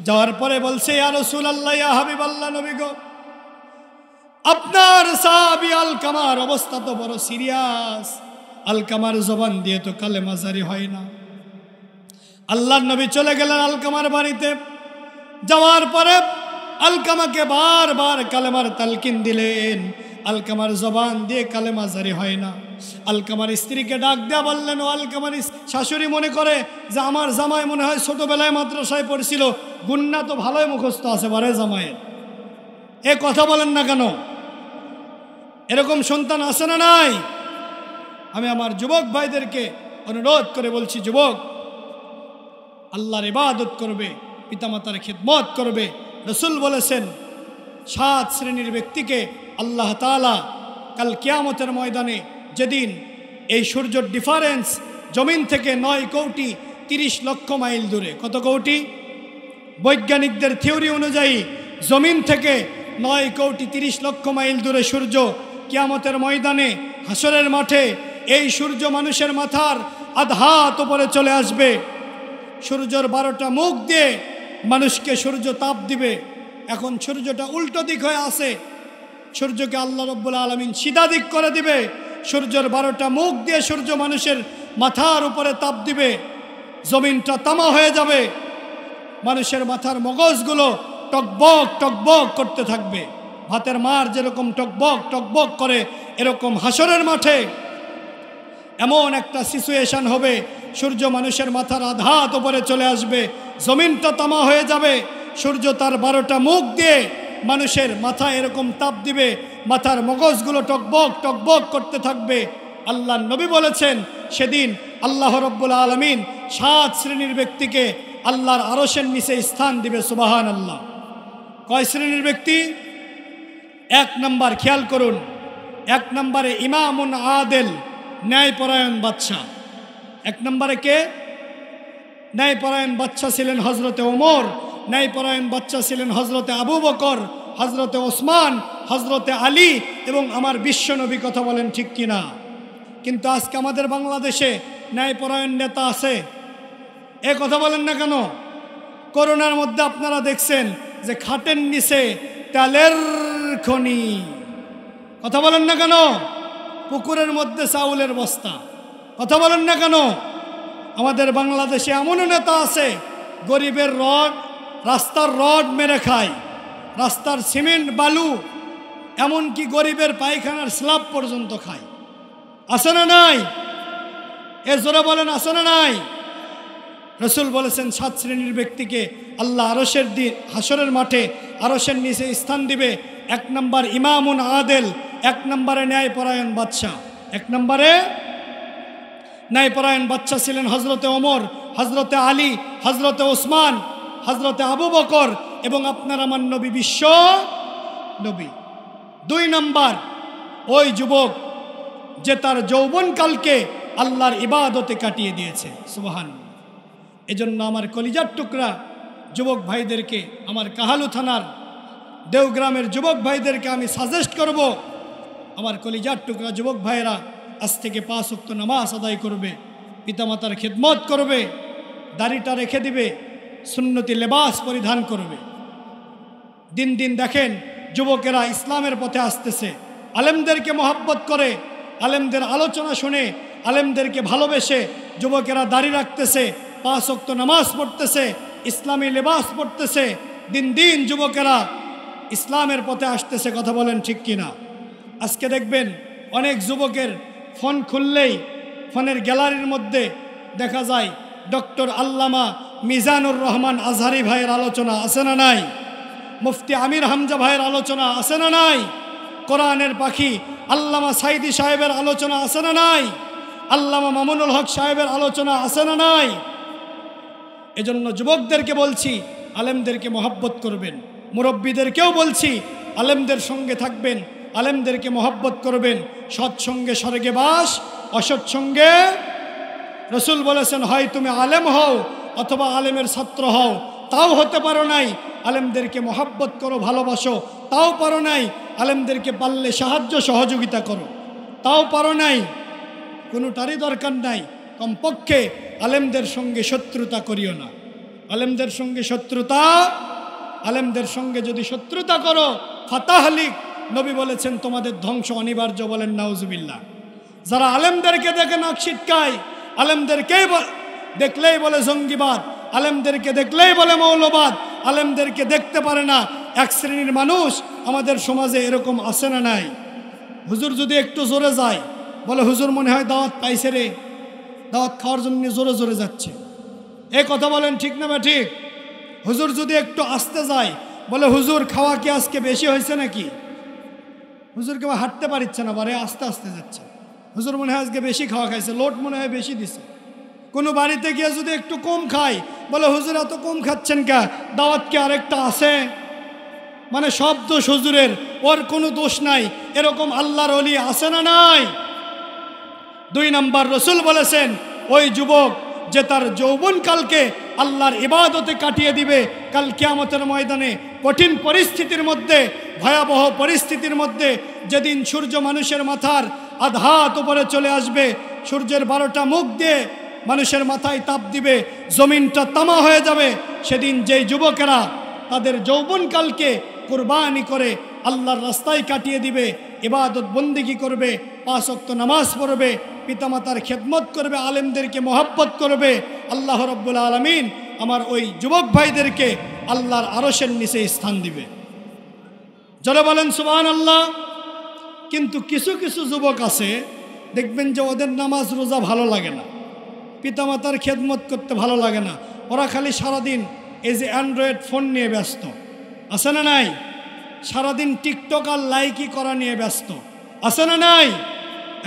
যাওয়ার পরে বলছে, ইয়া রাসূলুল্লাহ, ইয়া হাবিবাল্লাহ, নবী গো, আপনার সাহাবী আলকামার অবস্থা তো বড় সিরিয়াস, আলকামার জবান দিয়ে তো কালেমা জারি হয় না। আল্লাহর নবী চলে গেলেন আলকামার বাড়িতে। যাওয়ার পরে আলকামাকে বারবার কালেমার তালকিন দিলেন। আলকামার জবান দিয়ে কালেমা জারি হয় না। আলকামার স্ত্রীকে ডাক দেয়া বললেন, ও আলকামার শাশুড়ি মনে করে যে আমার জামাই মনে হয় ছোটবেলায় মাদ্রাসায় পড়ছিল, গুন্না তো ভালোই মুখস্থ আছে বারে জামাইয়ের। এ কথা বলেন না কেন? এরকম সন্তান আছে না নাই? আমি আমার যুবক ভাইদেরকে অনুরোধ করে বলছি, যুবক, আল্লাহর ইবাদত করবে, পিতামাতার খিদমত করবে। রসুল বলেছেন 7 শ্রেণীর ব্যক্তিকে আল্লাহ তাআলা কাল কিয়ামতের ময়দানে, যেদিন এই সূর্যের ডিফারেন্স জমিন থেকে 9 কোটি 30 লক্ষ মাইল দূরে। কত কোটি? বৈজ্ঞানিকদের থিওরি অনুযায়ী জমিন থেকে 9 কোটি 30 লক্ষ মাইল দূরে সূর্য। কিয়ামতের ময়দানে হাসরের মাঠে এই সূর্য মানুষের মাথার আধা হাত উপরে চলে আসবে। সূর্যের 12টা মুখ দিয়ে মানুষকে সূর্য তাপ দিবে। এখন সূর্যটা উল্টো দিক হয়ে আছে, সূর্যকে আল্লাহ রাব্বুল আলামিন সিধা দিক করে দিবে। সূর্যের 12টা মুখ দিয়ে সূর্য মানুষের মাথার উপরে তাপ দিবে। জমিনটা তামা হয়ে যাবে, মানুষের মাথার মগজগুলো টকবক টকবক করতে থাকবে। ভাতের মার যেরকম টকবক টকবক করে, এরকম হাসরের মাঠে এমন একটা সিচুয়েশন হবে, সূর্য মানুষের মাথার আধা হাত উপরে চলে আসবে, জমিনটা তামা হয়ে যাবে। সূর্য তার 12টা মুখ দিয়ে মানুষের মাথায় এরকম তাপ দিবে, মাথার মগজগুলো টকবক টকবক করতে থাকবে। আল্লাহ নবী বলেছেন, সেদিন আল্লাহ রাব্বুল আলামিন 7 শ্রেণীর ব্যক্তিকে আল্লাহর আরশের নিচে স্থান দিবে। সুবহানাল্লাহ। কয় শ্রেণীর ব্যক্তি? 1 নম্বর, খেয়াল করুন, 1 নম্বরে ইমামুন আদেল, ন্যায়পরায়ণ বাদশাহ। 1 নম্বরে কে? ন্যায়পরায়ণ বাদশাহ ছিলেন হজরতে ওমর, ন্যায়পরায়ণ বাদশাহ ছিলেন হজরতে আবু বকর, হজরতে ওসমান, হজরতে আলী এবং আমার বিশ্বনবী। কথা বলেন ঠিক কিনা? কিন্তু আজকে আমাদের বাংলাদেশে ন্যায়পরায়ণ নেতা আছে? এ কথা বলেন না কেন? করোনার মধ্যে আপনারা দেখছেন যে খাটের নিচে তেলের খনি। কথা বলেন না কেন? পুকুরের মধ্যে চাউলের বস্তা। কথা বলেন না কেন? আমাদের বাংলাদেশে এমনও নেতা আছে, গরিবের রড, রাস্তার রড মেরে খায়, রাস্তার সিমেন্ট বালু, এমনকি গরিবের পায়খানার স্ল্যাব পর্যন্ত খায়। আছে না নাই? এ জোরে বলেন, আছে না নাই? রসুল বলেছেন 7 শ্রেণীর ব্যক্তিকে আল্লাহ আরশের দিন হাসরের মাঠে আরশের নিচে স্থান দিবে। 1 নম্বর ইমামুন আদেল, 1 নম্বরে ন্যায়পরায়ণ বাদশাহ। 1 নম্বরে ন্যায়পরায়ণ বাদশাহ ছিলেন হজরতে ওমর, হজরতে আলী, হজরতে ওসমান, হজরতে আবু বকর এবং আপনার আমার নবী বিশ্ব নবী। 2 নম্বর ওই যুবক যে তার যৌবনকালকে আল্লাহর ইবাদতে কাটিয়ে দিয়েছে। সুবহানাল্লাহ। এজন্য আমার কলিজার টুকরা যুবক ভাইদেরকে, আমার কাহালু থানার দেওগ্রামের যুবক ভাইদেরকে আমি সাজেস্ট করব, আমার কলিজার টুকরা যুবক ভাইয়েরা আজ থেকে 5 ওয়াক্ত নামাজ আদায় করবে, পিতামাতার খিদমত করবে, দাড়িটা রেখে দিবে, সুন্নতি লেবাস পরিধান করবে। দিন দিন দেখেন যুবকেরা ইসলামের পথে আসতেছে, আলেমদেরকে মহব্বত করে, আলেমদের আলোচনা শুনে, আলেমদেরকে ভালোবেসে যুবকেরা দাড়ি রাখতেছে, 5 ওয়াক্ত নামাজ পড়তেছে, ইসলামী লেবাস পড়তেছে। দিন দিন যুবকেরা ইসলামের পথে আসতেছে। কথা বলেন ঠিক কিনা? আজকে দেখবেন অনেক যুবকের ফোন খুললেই ফোনের গ্যালারির মধ্যে দেখা যায় ডক্টর আল্লামা মিজানুর রহমান আজহারি ভাইয়ের আলোচনা। আছে না নাই? মুফতি আমির হামজা ভাইয়ের আলোচনা। আছে না নাই? কোরআনের পাখি আল্লামা সাইদি সাহেবের আলোচনা। আছে না নাই? আল্লামা মামুনুল হক সাহেবের আলোচনা। আছে না নাই? এজন্য যুবকদেরকে বলছি, আলেমদেরকে মহব্বত করবেন। মুরব্বীদেরকেও বলছি, আলেমদের সঙ্গে থাকবেন, আলেমদেরকে মহব্বত করবেন। সৎসঙ্গে স্বর্গে বাস, অসৎসঙ্গে, রসুল বলেছেন, হয় তুমি আলেম হও অথবা আলেমের ছাত্র হও, তাও হতে পারো নাই। আলেমদেরকে মহব্বত করো, ভালোবাসো, তাও পারো নাই। আলেমদেরকে পারলে সাহায্য সহযোগিতা করো, তাও পারো নাই। কোনোটারই দরকার নাই। কমপক্ষে আলেমদের সঙ্গে শত্রুতা করিও না। আলেমদের সঙ্গে শত্রুতা, আলেমদের সঙ্গে যদি শত্রুতা করো ফাতাহলিক, নবী বলেছেন তোমাদের ধ্বংস অনিবার্য। বলেন নাউজুবিল্লাহ। যারা আলেমদেরকে দেখে নাক ছিটকায়, আলেমদেরকেই দেখলেই বলে জঙ্গিবাদ, আলেমদেরকে দেখলেই বলে মৌলবাদ, আলেমদেরকে দেখতে পারে না, এক শ্রেণীর মানুষ আমাদের সমাজে এরকম আছে না নাই? হুজুর যদি একটু জোরে যায় বলে হুজুর মনে হয় দাওয়াত পাইছে রে, দাওয়াত খাওয়ার জন্য জোরে জোরে যাচ্ছে। এই কথা বলেন ঠিক না বা ঠিক? হুজুর যদি একটু আস্তে যায় বলে হুজুর খাওয়া কি আজকে বেশি হয়েছে নাকি? হুজুর কেউ হাঁটতে পারছে না, বারে আস্তে আস্তে যাচ্ছে। হুজুর মনে হয় আজকে বেশি খাওয়া খাইছে, লোট মনে হয় বেশি দিছে। কোনো বাড়িতে গিয়ে যদি একটু কম খায় বলে হুজুর এত কম খাচ্ছেন কা, দাওয়াত কি আরেকটা আছে? মানে সব দোষ হুজুরের, ওর কোনো দোষ নাই, এরকম আল্লাহর ওলি আছে না নাই? 2 নাম্বার, রসুল বলেছেন ওই যুবক যে তার যৌবনকালকে আল্লাহর ইবাদতে কাটিয়ে দিবে, কাল কিয়ামতের ময়দানে কঠিন পরিস্থিতির মধ্যে, ভয়াবহ পরিস্থিতির মধ্যে, যেদিন সূর্য মানুষের মাথার আধাত উপরে চলে আসবে, সূর্যের 12টা মুখ দিয়ে মানুষের মাথায় তাপ দিবে, জমিনটা তামা হয়ে যাবে, সেদিন যেই যুবকেরা তাদের যৌবনকালকে কুরবানি করে আল্লাহর রাস্তায় কাটিয়ে দিবে, ইবাদত বন্দেগী করবে, 5 ওয়াক্ত নামাজ পড়বে, পিতামাতার খেদমত করবে, আলেমদেরকে মহব্বত করবে, আল্লাহ রাব্বুল আলামিন আমার ওই যুবক ভাইদেরকে আল্লাহর আরশের নিচে স্থান দিবে। যারা বলেন সুবহানাল্লাহ। কিন্তু কিছু কিছু যুবক আছে দেখবেন যে ওদের নামাজ রোজা ভালো লাগে না, পিতামাতার খেদমত করতে ভালো লাগে না, ওরা খালি সারাদিন এই যে অ্যান্ড্রয়েড ফোন নিয়ে ব্যস্ত, আছে না নাই? সারাদিন টিকটক আর লাইকি করা নিয়ে ব্যস্ত, আছে না নাই?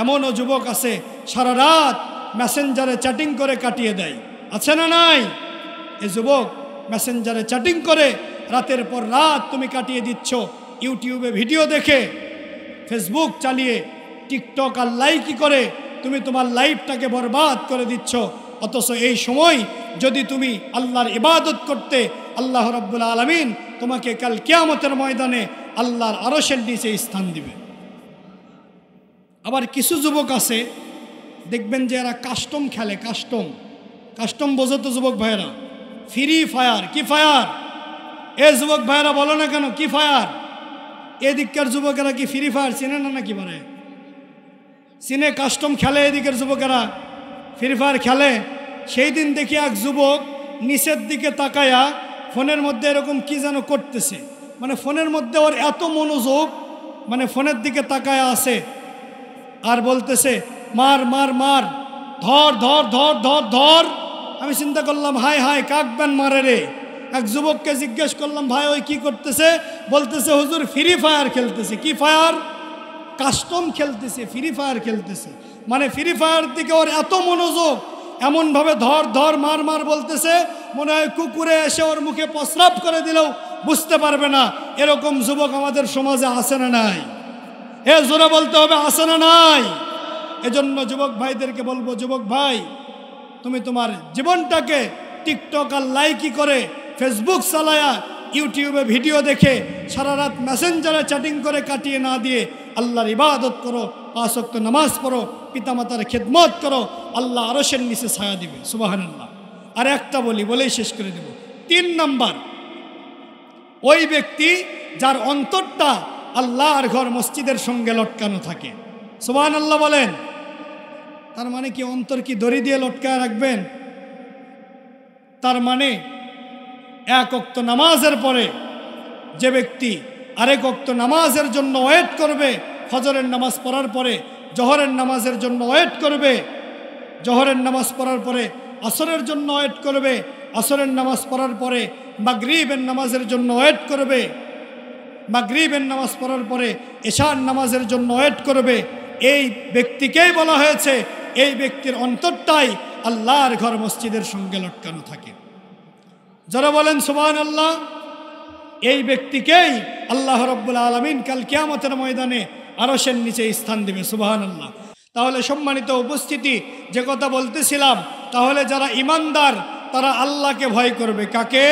এমনও যুবক আছে সারা রাত মেসেঞ্জারে চ্যাটিং করে কাটিয়ে দেয়, আছে না নাই? এই যুবক মেসেঞ্জারে চ্যাটিং করে রাতের পর রাত তুমি কাটিয়ে দিচ্ছ, ইউটিউবে ভিডিও দেখে, ফেসবুক চালিয়ে, টিকটক আর লাইকি করে তুমি তোমার লাইফটাকে বরবাদ করে দিচ্ছ। অথচ এই সময় যদি তুমি আল্লাহর ইবাদত করতে, আল্লাহ রাব্বুল আলামিন তোমাকে কাল কিয়ামতের ময়দানে আল্লাহর আরশের নিচে স্থান দিবে। আবার কিছু যুবক আছে দেখবেন যে এরা কাস্টম খেলে, কাস্টম বোঝো তো যুবক ভাইয়েরা? Free fire. কি ফায়ার? এ যুবক ভাইয়েরা বলো না কেন কি ফায়ার? এদিককার যুবকেরা কি ফ্রি ফায়ার চিনে না নাকি? বলে চিনে, কাস্টম খেলে এদিকের যুবকেরা, ফ্রি ফায়ার খেলে। সেই দিন দেখি এক যুবক নিচের দিকে তাকায়া ফোনের মধ্যে এরকম কি যেন করতেছে, মানে ফোনের মধ্যে ওর এত মনোযোগ, মানে ফোনের দিকে তাকায়া আছে আর বলতেছে মার মার মার, ধর ধর ধর ধর ধর। আমি চিন্তা করলাম হায় হায় কাকবেন মারে রে। এক যুবককে জিজ্ঞেস করলাম ভাই ওই কি করতেছে? বলতেছে হুজুর ফ্রি ফায়ার খেলতেছে। কি ফায়ার? কাস্টম খেলতেছে, ফ্রি ফায়ার খেলতেছে। মানে ফ্রি ফায়ার দিকে ওর এত মনোযোগ, এমনভাবে ধর ধর মার মার বলতেছে, মনে হয় কুকুরে এসে ওর মুখে প্রস্রাব করে দিলেও বুঝতে পারবে না। এরকম যুবক আমাদের সমাজে আছে না নাই? এ জোরে বলতে হবে, আছে না নাই? এজন্য যুবক ভাইদেরকে বলবো, যুবক ভাই তুমি তোমার জীবনটাকে টিকটক আর লাইকি করে, ফেসবুক চালায়া, ইউটিউবে ভিডিও দেখে, সারা রাত মেসেঞ্জারে চ্যাটিং করে কাটিয়ে না দিয়ে আল্লাহর ইবাদত করো, 5 ওয়াক্ত নামাজ পড়ো, পিতামাতার খেদমত করো, আল্লাহ আরশের নিচে ছায়া দিবে। সুবহানাল্লাহ। আর একটা বলেই শেষ করে দেব। 3 নাম্বার, ওই ব্যক্তি যার অন্তরটা আল্লাহর ঘর মসজিদের সঙ্গে লটকানো থাকে। সুবহানাল্লাহ বলেন। তার মানে কি অন্তর কি দড়ি দিয়ে লটকায় রাখবেন? তার মানে 1 ওয়াক্ত নামাজের পরে যে ব্যক্তি আরেক ওয়াক্ত নামাজের জন্য ওয়েট করবে, ফজরের নামাজ পড়ার পরে জোহরের নামাজের জন্য ওয়েট করবে, জোহরের নামাজ পড়ার পরে আসরের জন্য ওয়েট করবে, আসরের নামাজ পড়ার পরে মাগরিবের নামাজের জন্য ওয়েট করবে, মাগরিবের নামাজ পড়ার পরে এশার নামাজের জন্য ওয়েট করবে, এই ব্যক্তিকেই বলা হয়েছে এই ব্যক্তির অন্তরটাই আল্লাহর ঘর মসজিদের সঙ্গে লটকানো থাকে। যারা বলেন সুবহানাল্লাহ। এই ব্যক্তিকেই আল্লাহ রাব্বুল আলামিন কাল কিয়ামতের ময়দানে আরশের নিচে স্থান দিবে। সুবহানাল্লাহ। তাহলে সম্মানিত উপস্থিতি, যে কথা বলতেছিলাম, তাহলে যারা ঈমানদার তারা আল্লাহকে ভয় করবে। কাকে?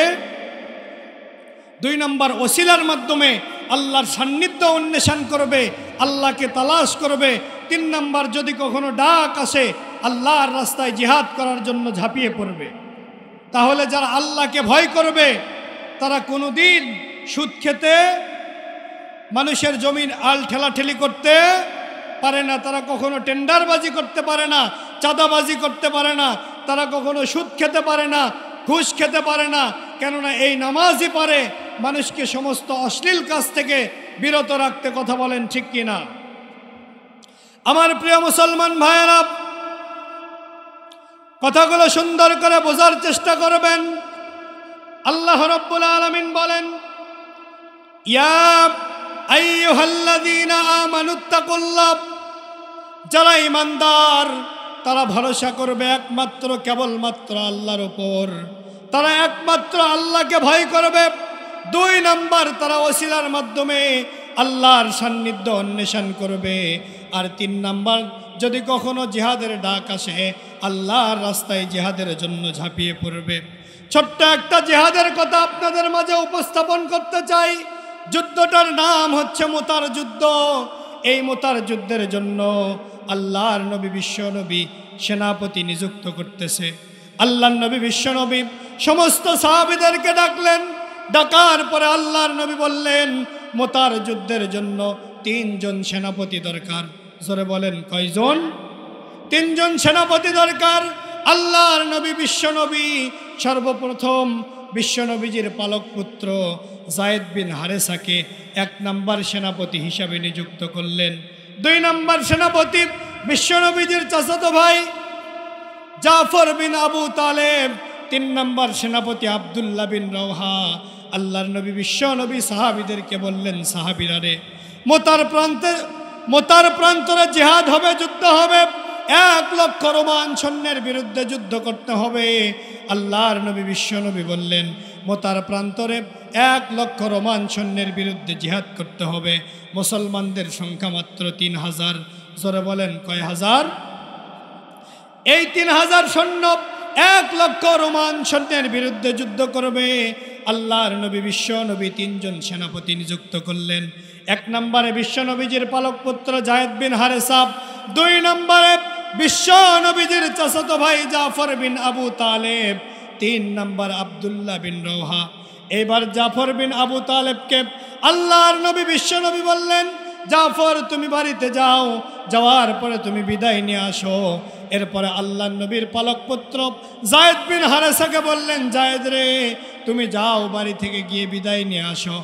2 নম্বর, ওসিলার মাধ্যমে আল্লাহর সান্নিধ্য অন্বেষণ করবে, আল্লাহকে তালাশ করবে। 3 নম্বর, যদি কখনো ডাক আসে আল্লাহর রাস্তায় জিহাদ করার জন্য ঝাঁপিয়ে পড়বে। তাহলে যারা আল্লাহকে ভয় করবে তারা কোনোদিন সুদ খেতে, মানুষের জমিন আল ঠেলাঠেলি করতে পারে না, তারা কখনো টেন্ডারবাজি করতে পারে না, চাঁদাবাজি করতে পারে না, তারা কখনো সুদ খেতে পারে না, ঘুষ খেতে পারে না। কেননা এই নামাজই পারে মানুষকে সমস্ত অশ্লীল কাজ থেকে বিরত রাখতে। কথা বলেন ঠিক কিনা? আমার প্রিয় মুসলমান ভাইয়েরা, কথাগুলো সুন্দর করে বোঝার চেষ্টা করবেন। আল্লাহ রাব্বুল আলামিন বলেন, ইয়া আইয়ুহাল্লাযীনা আমানুত্তাকুল্লাহ, যারা ঈমানদার তারা ভরসা করবে একমাত্র কেবলমাত্র আল্লাহর উপর। তারা একমাত্র আল্লাহকে ভয় করবে। 2 নাম্বার, তারা ওসিলার মাধ্যমে আল্লাহর সান্নিধ্য অন্বেষণ করবে। আর 3 নাম্বার, যদি কখনো জিহাদের ডাক আসে আল্লাহর রাস্তায় জিহাদের জন্য ঝাঁপিয়ে পড়বে। ছোট্ট একটা জিহাদের কথা আপনাদের মাঝে উপস্থাপন করতে চাই। যুদ্ধটার নাম হচ্ছে মুতার যুদ্ধ। এই মুতার যুদ্ধের জন্য আল্লাহর নবী বিশ্ব নবী সেনাপতি নিযুক্ত করতেছে। আল্লাহর নবী বিশ্ব নবী সমস্ত সাহাবীদেরকে ডাকলেন। ডাকার পরে আল্লাহর নবী বললেন, মুতার যুদ্ধের জন্য 3 জন সেনাপতি দরকার। জোরে বলেন কয়জন? 3 জন সেনাপতি দরকার। আল্লাহর নবী বিশ্ব নবী সর্বপ্রথম বিশ্ব নবীজির পালক পুত্র যায়েদ বিন হারেসাকে 1 নাম্বার সেনাপতি হিসাবে নিযুক্ত করলেন। 2 নাম্বার সেনাপতি বিশ্ব নবীজির চাচাতো ভাই জাফর বিন আবু তালেব। 3 নাম্বার সেনাপতি আব্দুল্লাহ বিন রওহা। আল্লাহর নবী বিশ্ব নবী সাহাবীদেরকে বললেন, সাহাবীরা রে, মোতার প্রান্তরে জিহাদ হবে, যুদ্ধ হবে। 1 লক্ষ রোমান সৈন্যের বিরুদ্ধে যুদ্ধ করতে হবে। আল্লাহর নবী বিশ্ব নবী বললেন, মোতার প্রান্তরে 1 লক্ষ রোমান সৈন্যের বিরুদ্ধে জিহাদ করতে হবে। মুসলমানদের সংখ্যা মাত্র 3000। জোরে বলেন কয় হাজার? এই 3000 সৈন্য 1 লক্ষ রোমান সৈন্যের বিরুদ্ধে যুদ্ধ করবে। আল্লাহর নবী বিশ্ব নবী 3 জন সেনাপতি নিযুক্ত করলেন। 1 নম্বরে বিশ্ব নবীজির পালক পুত্র যায়েদ বিন হারেসা। 2 নম্বরে বিশ্ব নবীজির চাচাতো ভাই জাফর বিন আবু তালেব। 3 নম্বর আব্দুল্লাহ বিন রওহা। এবার জাফর বিন আবু তালেবকে আল্লাহর নবী বিশ্ব নবী বললেন, জাফর তুমি বাড়িতে যাও, যাওয়ার পরে তুমি বিদায় নিয়ে আসো। এরপরে আল্লাহর নবীর পালক পুত্র যায়েদ বিন হারেসাকে বললেন, যায়েদ রে তুমি যাও, বাড়ি থেকে গিয়ে বিদায় নিয়ে আসো।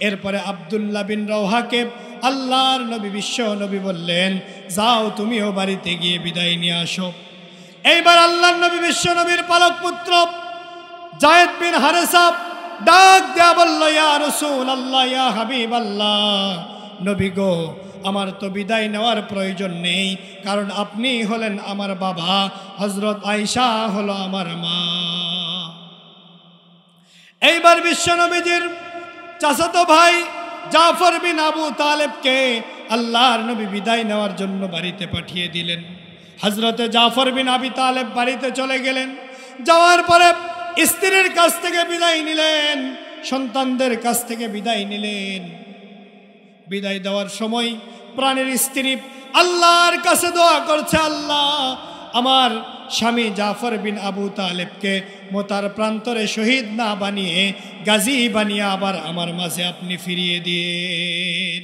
এরপরে আব্দুল্লাহ বিন রওহাকে আল্লাহর নবী বিশ্ব নবী বললেন, যাও তুমিও বাড়িতে গিয়ে বিদায় নিয়ে আসো। এইবার আল্লাহর নবী বিশ্ব নবীর পালক পুত্র যায়েদ বিন হারেসা ডাক দেয়া বলল, ইয়া রাসূলুল্লাহ, ইয়া হাবিবাল্লাহ, নবী গো, আমার তো বিদায় নেওয়ার প্রয়োজন নেই, কারণ আপনি হলেন আমার বাবা, হযরত আয়েশা হলো আমার মা। এইবার বিশ্ব নবীজির চাচাতো ভাই জাফর বিন আবু তালেবকে আল্লাহর নবী বিদায় নেওয়ার জন্য বাড়িতে পাঠিয়ে দিলেন। হযরতে জাফর বিন আবি তালেব বাড়িতে চলে গেলেন। যাওয়ার পরে স্ত্রীর কাছ থেকে বিদায় নিলেন, সন্তানদের কাছ থেকে বিদায় নিলেন। বিদায় দেওয়ার সময় প্রাণের স্ত্রী আল্লাহর কাছে দোয়া করছে, আল্লাহ আমার স্বামী জাফর বিন আবু তালেবকে মোতার প্রান্তরে শহীদ না বানিয়ে গাজী বানিয়ে আবার আমার মাঝে আপনি ফিরিয়ে দিন।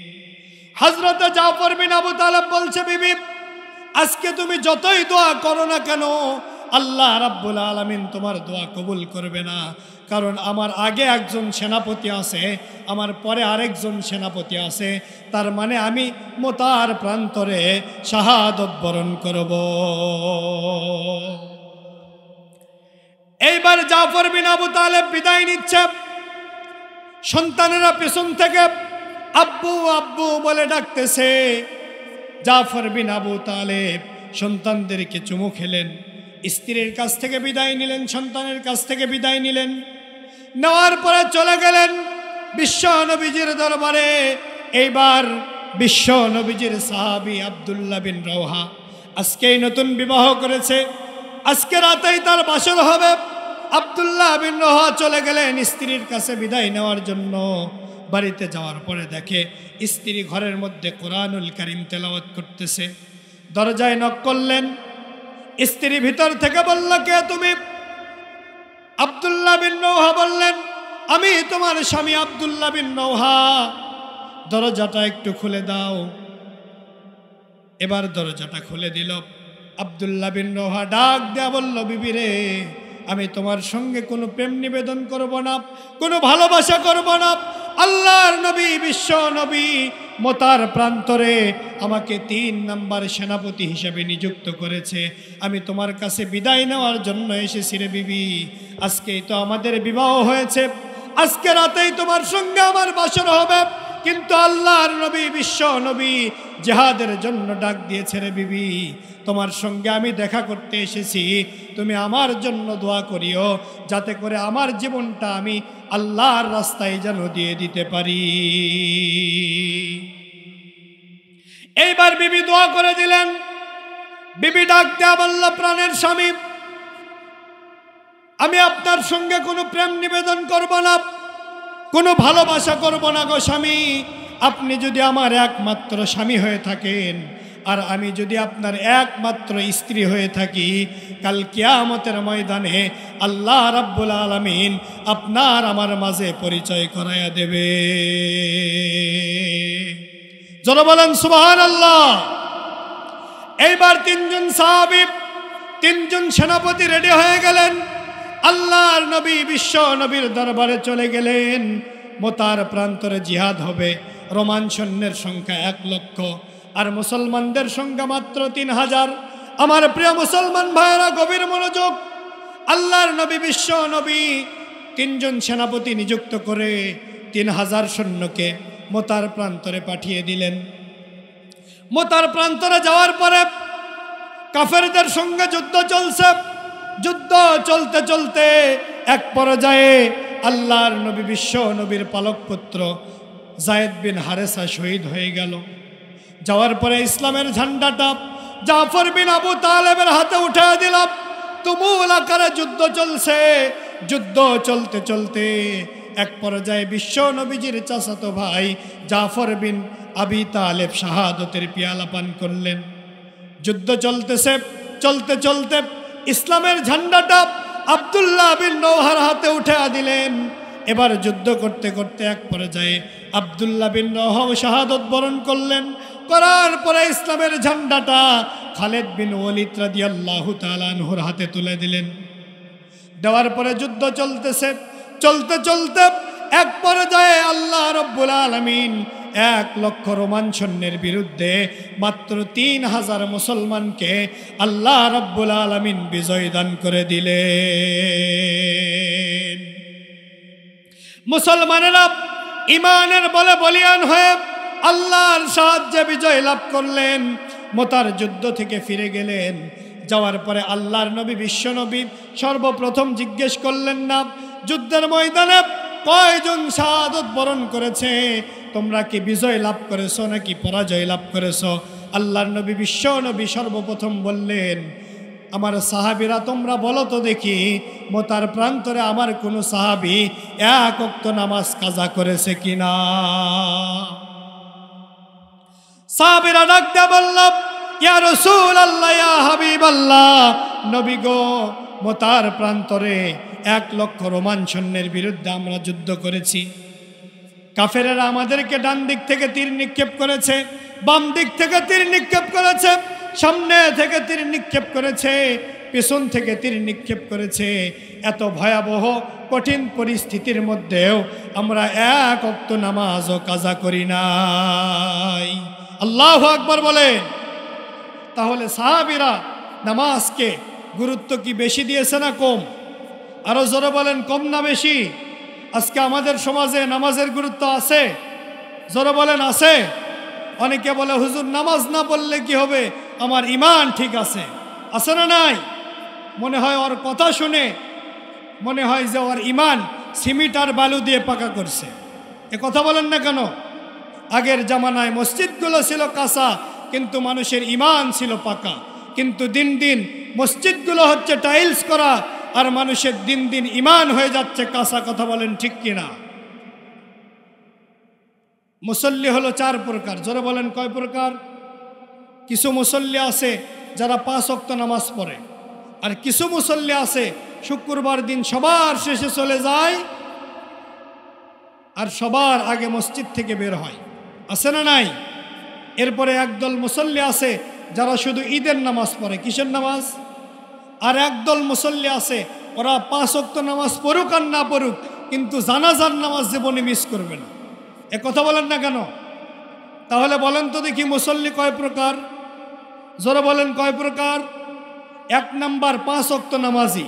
হযরত জাফর বিন আবু তালেব বলছে, বিবি আজকে তুমি যতই দোয়া করো না কেন আল্লাহ রাব্বুল আলামিন তোমার দোয়া কবুল করবে না, কারণ আমার আগে একজন সেনাপতি আছে, আমার পরে আরেকজন সেনাপতি আছে, তার মানে আমি মোতার প্রান্তরে শাহাদত বরণ করব। এইবার জাফর বিন আবু তালেব বিদায় নিচ্ছে। সন্তানেরা পেছন থেকে আব্বু আব্বু বলে ডাকতেছে। জাফর বিন আবু তালেব সন্তানদেরকে চুমু খেলেন, স্ত্রীর কাছ থেকে বিদায় নিলেন, সন্তানের কাছ থেকে বিদায় নিলেন। নেওয়ার পরে চলে গেলেন বিশ্ব নবীজির দরবারে। এইবার বিশ্ব নবীজির সাহাবী আব্দুল্লাহ বিন রওহা আজকেই নতুন বিবাহ করেছে, আজকে রাতেই তার বাসর হবে। আব্দুল্লাহ বিন রওহা চলে গেলেন স্ত্রীর কাছে বিদায় নেওয়ার জন্য। বাড়িতে যাওয়ার পরে দেখে স্ত্রী ঘরের মধ্যে কোরআনুল কারীম তেলাওয়াত করতেছে। দরজায় নক করলেন, স্ত্রী ভিতর থেকে বলল, কে তুমি? আব্দুল্লাহ বিন রওহা বললেন, আমি তোমার স্বামী আব্দুল্লাহ বিন রওহা। দরজাটা একটু খুলে দাও। এবার দরজাটা খুলে দিল। আব্দুল্লাহ বিন রওহা ডাক দেয়া বলল, বিবি রে, আমি তোমার সঙ্গে কোনো প্রেম নিবেদন করব না, কোনো ভালোবাসা করব না। আল্লাহর নবী, বিশ্ব নবী মতার প্রান্তরে আমাকে 3 নাম্বার সেনাপতি হিসেবে নিযুক্ত করেছে। আমি তোমার কাছে বিদায় নেওয়ার জন্য এসেছি রে বিবি। আজকেই তো আমাদের বিবাহ হয়েছে, আজকে রাতেই তোমার সঙ্গে আমার বাসর হবে, কিন্তু আল্লাহর নবী, বিশ্ব নবী জিহাদের জন্য ডাক দিয়েছে রে বিবি। তোমার সঙ্গে আমি দেখা করতে এসেছি, তুমি আমার জন্য দোয়া করিও, যাতে করে আমার জীবনটা আমি আল্লাহর রাস্তায় যেন দিয়ে দিতে পারি। এইবার বিবি দোয়া করে দিলেন। বিবি ডাক দেয়া বলল, প্রাণের স্বামী, আমি আপনার সঙ্গে কোনো প্রেম নিবেদন করব না, কোনো ভালোবাসা করব না গো স্বামী। আপনি যদি আমার একমাত্র স্বামী হয়ে থাকেন, আর আমি যদি আপনার একমাত্র স্ত্রী হয়ে থাকি, কাল কিয়ামতের ময়দানে আল্লাহ রাব্বুল আলামিন আপনার আমার মাঝে পরিচয় করায়া দেবে। যারা বলেন সুবহানাল্লাহ। এইবার 3 জন সাহাবী, 3 জন সেনাপতি রেডি হয়ে গেলেন। আল্লাহর নবী, বিশ্ব নবীর দরবারে চলে গেলেন। মোতার প্রান্তরে জিহাদ হবে, রোমান সৈন্যের সংখ্যা 1 লক্ষ, আর মুসলমানদের সংখ্যা মাত্র 3000। আমার প্রিয় মুসলমান ভাইয়েরা, গভীর মনোযোগ। আল্লাহর নবী, বিশ্ব নবী 3 জন সেনাপতি নিযুক্ত করে 3000 সৈন্যকে মোতার প্রান্তরে পাঠিয়ে দিলেন। মোতার প্রান্তরে যাওয়ার পরে কাফেরদের সঙ্গে যুদ্ধ চলছে। যুদ্ধ চলতে চলতে এক পর্যায়ে আল্লাহর নবী, বিশ্ব নবীর পালক পুত্র যায়েদ বিন হারেসা শহীদ হয়ে গেল। যাওয়ার পরে ইসলামের ঝান্ডাটা জাফর বিন আবু তালেবের হাতে উঠে দিলাম। তুমুল আকারে যুদ্ধ চলছে। যুদ্ধ চলতে চলতে এক পর্যায়ে বিশ্ব নবীজির চাচাতো ভাই জাফর বিন আবি তালেব শাহাদতের পিয়ালা পান করলেন। যুদ্ধ চলতেছে, চলতে চলতে ইসলামের ঝান্ডাটা আব্দুল্লাহ বিন রওহার হাতে উঠে দিলেন। এবার যুদ্ধ করতে করতে এক পর্যায়ে আব্দুল্লাহ বিন রওহা শাহাদত বরণ করলেন। করার পরে ইসলামের ঝান্ডাটা খালিদ বিন ওয়ালিদ রাদিয়াল্লাহু তাআলা আনহুর হাতে তুলে দিলেন। দেওয়ার পরে যুদ্ধ চলতেছে, চলতে চলতে এক পর্যায়ে আল্লাহ রাব্বুল আলামিন 1 লক্ষ রোমান সৈন্যের বিরুদ্ধে মাত্র 3000 মুসলমানকে আল্লাহ রাব্বুল আলামিন বিজয় দান করে দিলেন। মুসলমানেরা ইমানের বলে বলিয়ান হয়ে আল্লাহর সাহায্যে বিজয় লাভ করলেন। মোতার যুদ্ধ থেকে ফিরে গেলেন। যাওয়ার পরে আল্লাহর নবী, বিশ্ব নবী সর্বপ্রথম জিজ্ঞেস করলেন না, যুদ্ধের ময়দানে কয়জন শাহাদত বরণ করেছে? তোমরা কি বিজয় লাভ করেছো নাকি পরাজয় লাভ করেছো? আল্লাহর নবী, বিশ্ব নবী সর্বপ্রথম বললেন, আমার সাহাবীরা তোমরা বলো তো দেখি, মোতার প্রান্তরে আমার কোনো সাহাবী 1 ওয়াক্ত নামাজ কাজা করেছে কিনা? সাহাবীরা ডাক দিয়ে বলল, ইয়া রাসূলুল্লাহ, ইয়া হাবিবাল্লাহ, নবী গো, মোতার প্রান্তরে 1 লক্ষ রোমান সৈন্যের বিরুদ্ধে আমরা যুদ্ধ করেছি। কাফেরেরা আমাদেরকে ডান দিক থেকে তীর নিক্ষেপ করেছে, বাম দিক থেকে তীর নিক্ষেপ করেছে, সামনে থেকে তীর নিক্ষেপ করেছে, পেছন থেকে তীর নিক্ষেপ করেছে। এত ভয়াবহ কঠিন পরিস্থিতির মধ্যেও আমরা 1 ওয়াক্ত নামাজও কাজা করি নাই। আল্লাহু আকবার বলেন। তাহলে সাহাবীরা নামাজকে গুরুত্ব কি বেশি দিয়েছে না কম? আরো জোরে বলেন, কম না বেশি? আজকে আমাদের সমাজে নামাজের গুরুত্ব আছে? জোরে বলেন, আছে? অনেকে বলে, হুজুর নামাজ না পড়লে কি হবে, আমার ঈমান ঠিক আছে। আছে না নাই? মনে হয় ওর কথা শুনে মনে হয় যে ওর ঈমান সিমেন্ট আর বালু দিয়ে পাকা করছে। এ কথা বলেন না কেন? আগের জামানায় মসজিদগুলো ছিল কাঁচা, কিন্তু মানুষের ঈমান ছিল পাকা। কিন্তু দিন দিন মসজিদগুলো হচ্ছে টাইলস করা, আর মানুষের দিন দিন ঈমান হয়ে যাচ্ছে কাঁচা। কথা বলেন ঠিক কিনা? মুসল্লি হলো 4 প্রকার। জোরে বলেন, কয় প্রকার? কিছু মুসল্লি আছে যারা 5 ওয়াক্ত নামাজ পড়ে, আর কিছু মুসল্লি আছে শুক্রবার দিন সবার শেষে চলে যায় আর সবার আগে মসজিদ থেকে বের হয়। আছে না নাই? এরপরে একদল মুসল্লি আছে যারা শুধু ঈদের নামাজ পড়ে। কিসের নামাজ? আর একদল মুসল্লি আছে, ওরা 5 ওয়াক্ত নামাজ পড়ুক আর না পড়ুক, কিন্তু জানাজার নামাজ জীবনে মিস করবে না। এ কথা বলেন না কেন? তাহলে বলেন তো দেখি, মুসল্লি কয় প্রকার? জোরে বলেন, কয় প্রকার? 1 নাম্বার 5 ওয়াক্ত নামাজি,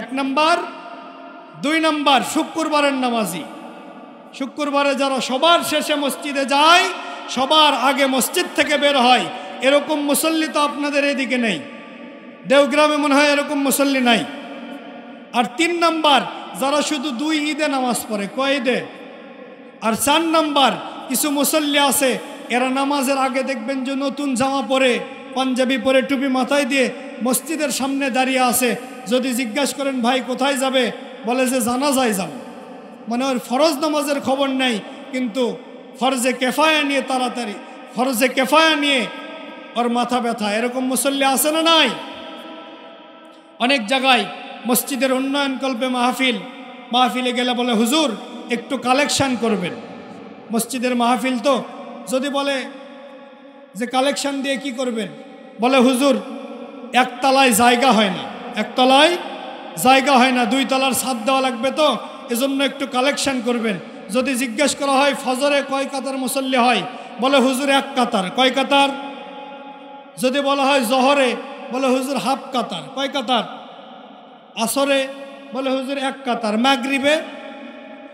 1 নাম্বার। 2 নাম্বার শুক্রবারের নামাজি। শুক্রবারে যারা সবার শেষে মসজিদে যায়, সবার আগে মসজিদ থেকে বের হয়, এরকম মুসল্লি তো আপনাদের এদিকে নেই। দেওগ্রামে মনে হয় এরকম মুসল্লি নাই। আর 3 নাম্বার যারা শুধু 2 ঈদে নামাজ পড়ে। কয় ঈদে? আর 4 নাম্বার কিছু মুসল্লি আছে, এরা নামাজের আগে দেখবেন যে নতুন জামা পরে, পাঞ্জাবি পরে, টুপি মাথায় দিয়ে মসজিদের সামনে দাঁড়িয়ে আছে। যদি জিজ্ঞাসা করেন ভাই কোথায় যাবে, বলে যে জানাজায় যাব। মানে ওর ফরজ নামাজের খবর নেই, কিন্তু ফরজে কেফায়া নিয়ে তাড়াতাড়ি, ফরজে কেফায়া নিয়ে ওর মাথা ব্যথা। এরকম মুসল্লি আছে না নাই? অনেক জায়গায় মসজিদের উন্নয়নকল্পে মাহফিলে গেলে বলে হুজুর একটু কালেকশন করবেন। মসজিদের মাহফিল তো, যদি বলে যে কালেকশন দিয়ে কি করবেন, বলে হুজুর 1 তলায় জায়গা হয় না, 1 তলায় জায়গা হয় না, 2 তলার ছাদ দেওয়া লাগবে, তো এজন্য একটু কালেকশন করবেন। যদি জিজ্ঞেস করা হয় ফজরে কয় কাতার মুসল্লি হয়, বলে হুজুর 1 কাতার। কয় কাতার? যদি বলা হয় জহরে, বলে হুজুর হাফ কাতার। কয় কাতার? আসরে বলে হুজুর 1 কাতার। মাগরিবে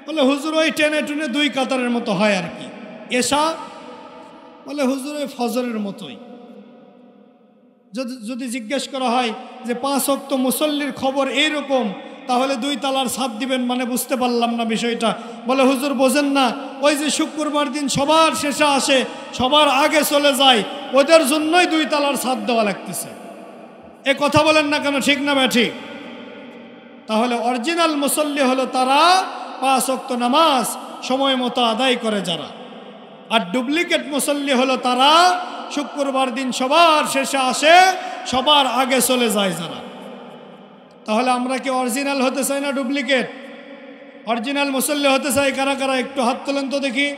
বলে হুজুর ওই টেনে টুনে 2 কাতারের মতো হয় আর কি। এশা বলে হুজুর ওই ফজরের মতোই। যদি জিজ্ঞেস করা হয় যে 5 ওয়াক্ত মুসল্লির খবর এইরকম, তাহলে 2 তলার ছাদ দিবেন, মানে বুঝতে পারলাম না বিষয়টা। বলে হুজুর বোঝেন না, ওই যে শুক্রবার দিন সবার শেষে আসে, সবার আগে চলে যায়, ওদের জন্যই 2 তলার ছাদ দেওয়া লাগতেছে। এ কথা বলেন না কেন, ঠিক না ব্যাঠিক? তাহলে অরিজিনাল মুসল্লি হলো তারা 5 ওয়াক্ত নামাজ সময় মতো আদায় করে যারা। আর ডুপ্লিকেট মুসল্লি হলো তারা শুক্রবার দিন সবার শেষে আসে, সবার আগে চলে যায় যারা। তাহলে আমরা কি অরিজিনাল হতে চাই না ডুপ্লিকেট? অরিজিনাল মুসল্লি হতে চাই কারা কারা? একটু হাত তোলেন তো দেখি।